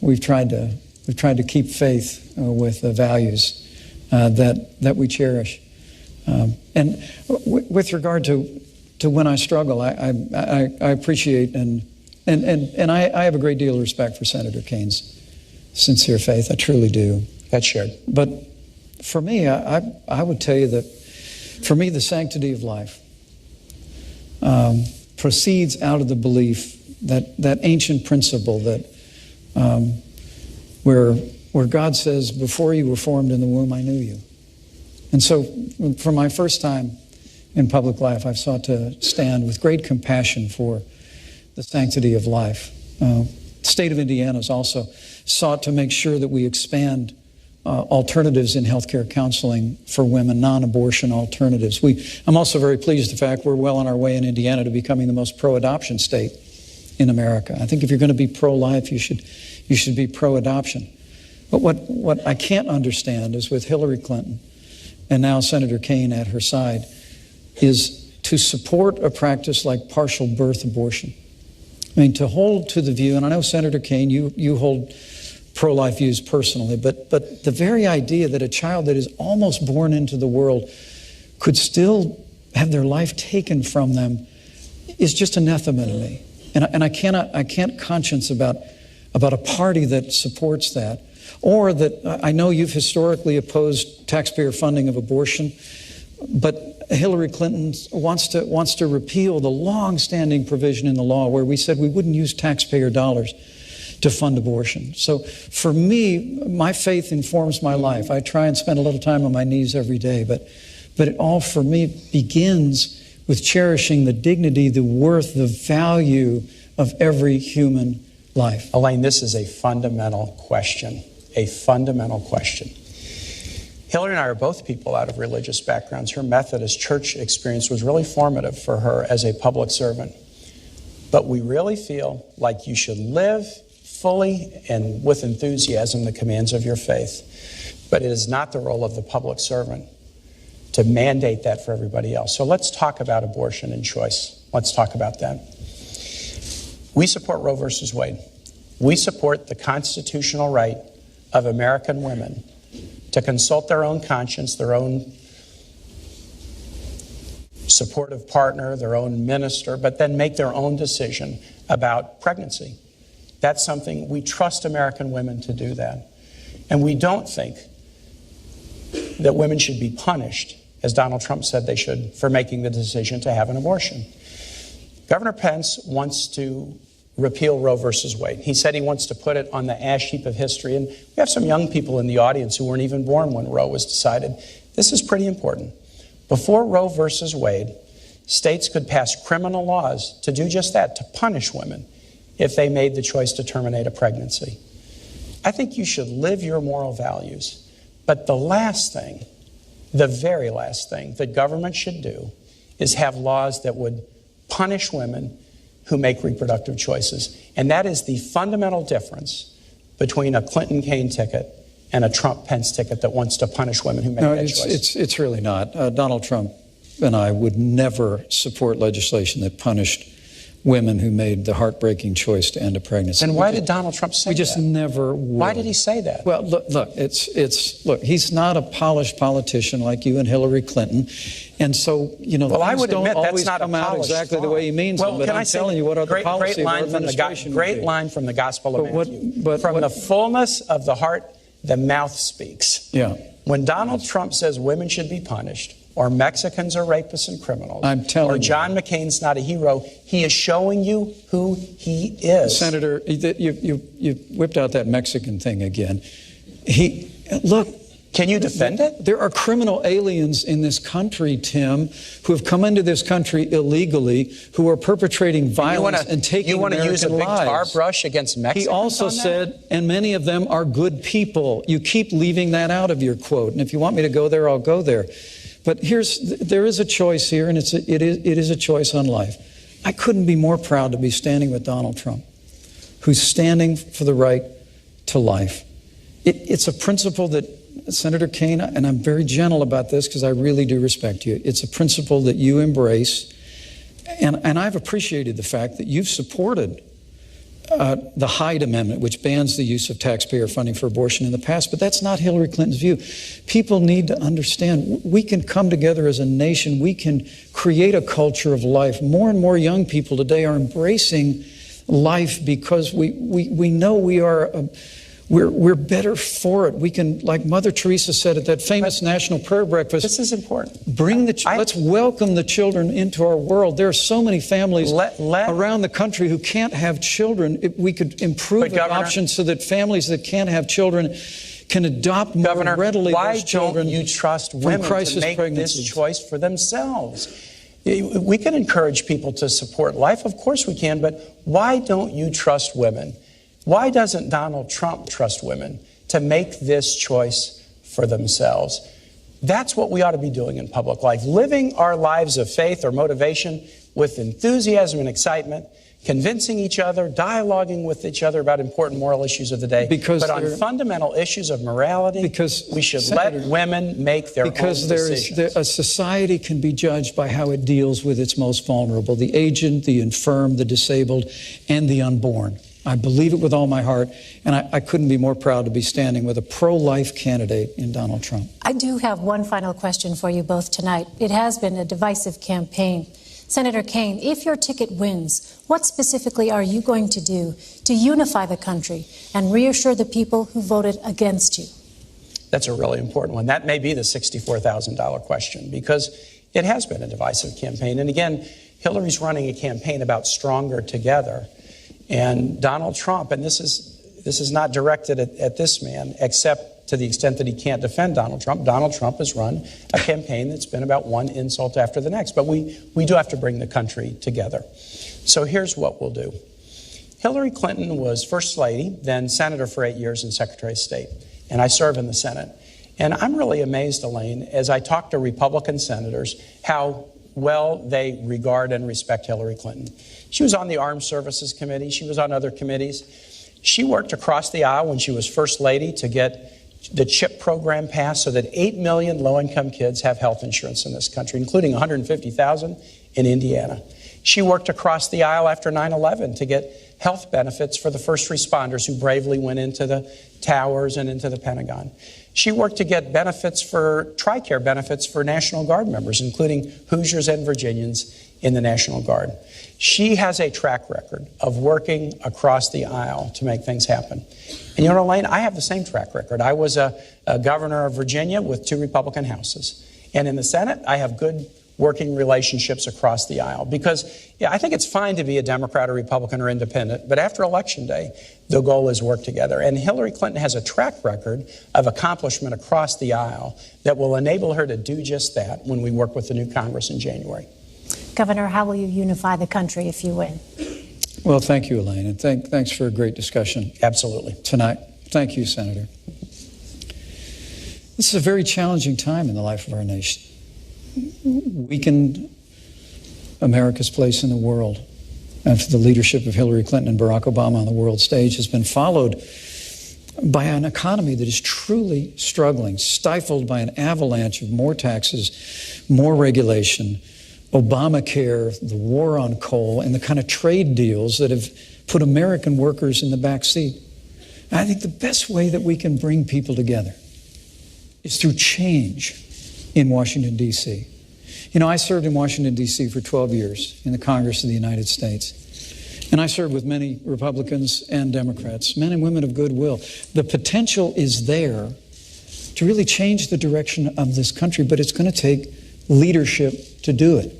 we've tried to keep faith with the values that we cherish. And with regard to when I struggle, I appreciate and I have a great deal of respect for Senator Kaine's sincere faith. I truly do. That's shared. But for me, I would tell you that for me, the sanctity of life proceeds out of the belief that ancient principle that where God says, before you were formed in the womb, I knew you. And so for my first time in public life, I've sought to stand with great compassion for the sanctity of life. The state of Indiana has also sought to make sure that we expand alternatives in healthcare counseling for women, non-abortion alternatives. I'm also very pleased the fact we're well on our way in Indiana to becoming the most pro-adoption state in America. I think if you're going to be pro-life, you should be pro-adoption. But what I can't understand is with Hillary Clinton and now Senator Kaine at her side is to support a practice like partial birth abortion. I mean, to hold to the view, and I know Senator Kaine, you hold pro-life views personally, but the very idea that a child that is almost born into the world could still have their life taken from them is just anathema to me. And I can't conscience about a party that supports that, or that I know you've historically opposed taxpayer funding of abortion, but Hillary Clinton wants to repeal the long-standing provision in the law where we said we wouldn't use taxpayer dollars to fund abortion. So for me, my faith informs my life. I try and spend a little time on my knees every day, but it all for me begins with cherishing the dignity, the worth, the value of every human life. Elaine, this is a fundamental question. A fundamental question. Hillary and I are both people out of religious backgrounds. Her Methodist church experience was really formative for her as a public servant. But we really feel like you should live fully and with enthusiasm the commands of your faith. But it is not the role of the public servant to mandate that for everybody else. So let's talk about abortion and choice. Let's talk about that. We support Roe versus Wade. We support the constitutional right of American women to consult their own conscience, their own supportive partner, their own minister, but then make their own decision about pregnancy. That's something we trust American women to do that. And we don't think that women should be punished, as Donald Trump said they should, for making the decision to have an abortion. Governor Pence wants to repeal Roe versus Wade. He said he wants to put it on the ash heap of history. And we have some young people in the audience who weren't even born when Roe was decided. This is pretty important. Before Roe versus Wade, states could pass criminal laws to do just that, to punish women if they made the choice to terminate a pregnancy. I think you should live your moral values. But the last thing, the very last thing that government should do is have laws that would punish women who make reproductive choices. And that is the fundamental difference between a Clinton-Kaine ticket and a Trump-Pence ticket that wants to punish women who make that choice. It's really not. Donald Trump and I would never support legislation that punished women who made the heartbreaking choice to end a pregnancy. Then why did Donald Trump say that? We just never would. Why did he say that? Well, look, he's not a polished politician like you and Hillary Clinton. And so, well, I would don't admit that's always not come a out polished exactly the way he means them. But I'm telling you what other policy of our administration would be. Great line from the Gospel of Matthew. From the fullness of the heart, the mouth speaks. Yeah. When Donald Trump says women should be punished, or Mexicans are rapists and criminals, or John McCain's not a hero, he is showing you who he is. Senator, you whipped out that Mexican thing again. Look. Can you defend it? There are criminal aliens in this country, Tim, who have come into this country illegally, who are perpetrating violence and taking American lives. You want to use a big tar brush against Mexicans? He also said, and many of them are good people. You keep leaving that out of your quote. And if you want me to go there, I'll go there. But there is a choice here, and it is a choice on life. I couldn't be more proud to be standing with Donald Trump, who's standing for the right to life. It's a principle that Senator Kaine, and I'm very gentle about this because I really do respect you. It's a principle that you embrace, and I've appreciated the fact that you've supported the Hyde Amendment, which bans the use of taxpayer funding for abortion in the past, but that's not Hillary Clinton's view. People need to understand we can come together as a nation. We can create a culture of life. More and more young people today are embracing life because we know we are... We're better for it. We can, like Mother Teresa said at that famous National Prayer Breakfast. This is important. Let's welcome the children into our world. There are so many families around the country who can't have children. We could improve adoption so that families that can't have children can adopt more readily those children. Why don't you trust women to make this choice for themselves? We can encourage people to support life. Of course we can, but why don't you trust women? Why doesn't Donald Trump trust women to make this choice for themselves? That's what we ought to be doing in public life, living our lives of faith or motivation with enthusiasm and excitement, convincing each other, dialoguing with each other about important moral issues of the day. But on fundamental issues of morality, we should let women make their own decisions. A society can be judged by how it deals with its most vulnerable, the aged, the infirm, the disabled, and the unborn. I believe it with all my heart, and I couldn't be more proud to be standing with a pro-life candidate in Donald Trump. I do have one final question for you both tonight. It has been a divisive campaign. Senator Kaine, if your ticket wins, what specifically are you going to do to unify the country and reassure the people who voted against you? That's a really important one. That may be the $64,000 question, because it has been a divisive campaign. And again, Hillary's running a campaign about stronger together. And Donald Trump, and this is not directed at this man, except to the extent that he can't defend Donald Trump. Donald Trump has run a campaign that's been about one insult after the next. But we do have to bring the country together. So here's what we'll do. Hillary Clinton was First Lady, then Senator for 8 years and Secretary of State. And I serve in the Senate. And I'm really amazed, Elaine, as I talk to Republican senators, how well they regard and respect Hillary Clinton. She was on the Armed Services Committee. She was on other committees. She worked across the aisle when she was First Lady to get the CHIP program passed so that 8 million low-income kids have health insurance in this country, including 150,000 in Indiana. She worked across the aisle after 9/11 to get health benefits for the first responders who bravely went into the towers and into the Pentagon. She worked to get benefits for TRICARE benefits for National Guard members, including Hoosiers and Virginians in the National Guard. She has a track record of working across the aisle to make things happen. And you know, Elaine, I have the same track record. I was a governor of Virginia with 2 Republican houses. And in the Senate, I have good working relationships across the aisle. Because, yeah, I think it's fine to be a Democrat or Republican or independent, but after Election Day, the goal is work together. And Hillary Clinton has a track record of accomplishment across the aisle that will enable her to do just that when we work with the new Congress in January. Governor, how will you unify the country if you win? Well, thank you, Elaine, and thanks for a great discussion. Absolutely. Tonight. Thank you, Senator. This is a very challenging time in the life of our nation. Weakened America's place in the world after the leadership of Hillary Clinton and Barack Obama on the world stage has been followed by an economy that is truly struggling, stifled by an avalanche of more taxes, more regulation, Obamacare, the war on coal, and the kind of trade deals that have put American workers in the back seat. And I think the best way that we can bring people together is through change in Washington, D.C. You know, I served in Washington, D.C. for 12 years in the Congress of the United States. And I served with many Republicans and Democrats, men and women of goodwill. The potential is there to really change the direction of this country, but it's going to take leadership to do it.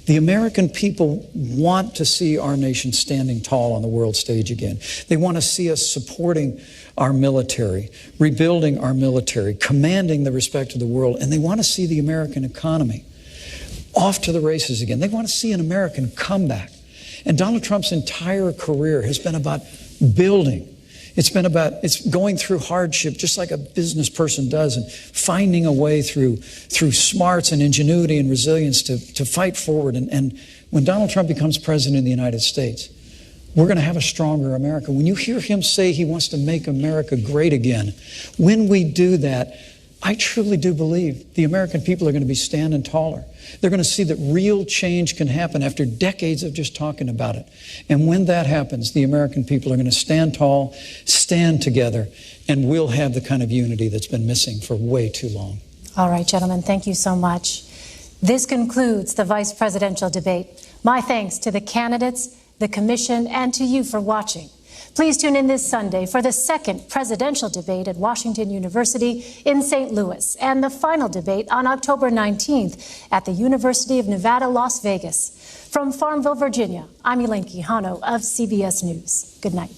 The American people want to see our nation standing tall on the world stage again. They want to see us supporting our military, rebuilding our military, commanding the respect of the world, and they want to see the American economy off to the races again. They want to see an American comeback. And Donald Trump's entire career has been about building. It's going through hardship just like a business person does and finding a way through smarts and ingenuity and resilience to fight forward. And when Donald Trump becomes president of the United States, we're going to have a stronger America. When you hear him say he wants to make America great again, when we do that, I truly do believe the American people are going to be standing taller. They're going to see that real change can happen after decades of just talking about it. And when that happens, the American people are going to stand tall, stand together, and we'll have the kind of unity that's been missing for way too long. All right, gentlemen, thank you so much. This concludes the vice presidential debate. My thanks to the candidates, the commission, and to you for watching. Please tune in this Sunday for the second presidential debate at Washington University in St. Louis and the final debate on October 19th at the University of Nevada, Las Vegas. From Farmville, Virginia, I'm Elaine Quijano of CBS News. Good night.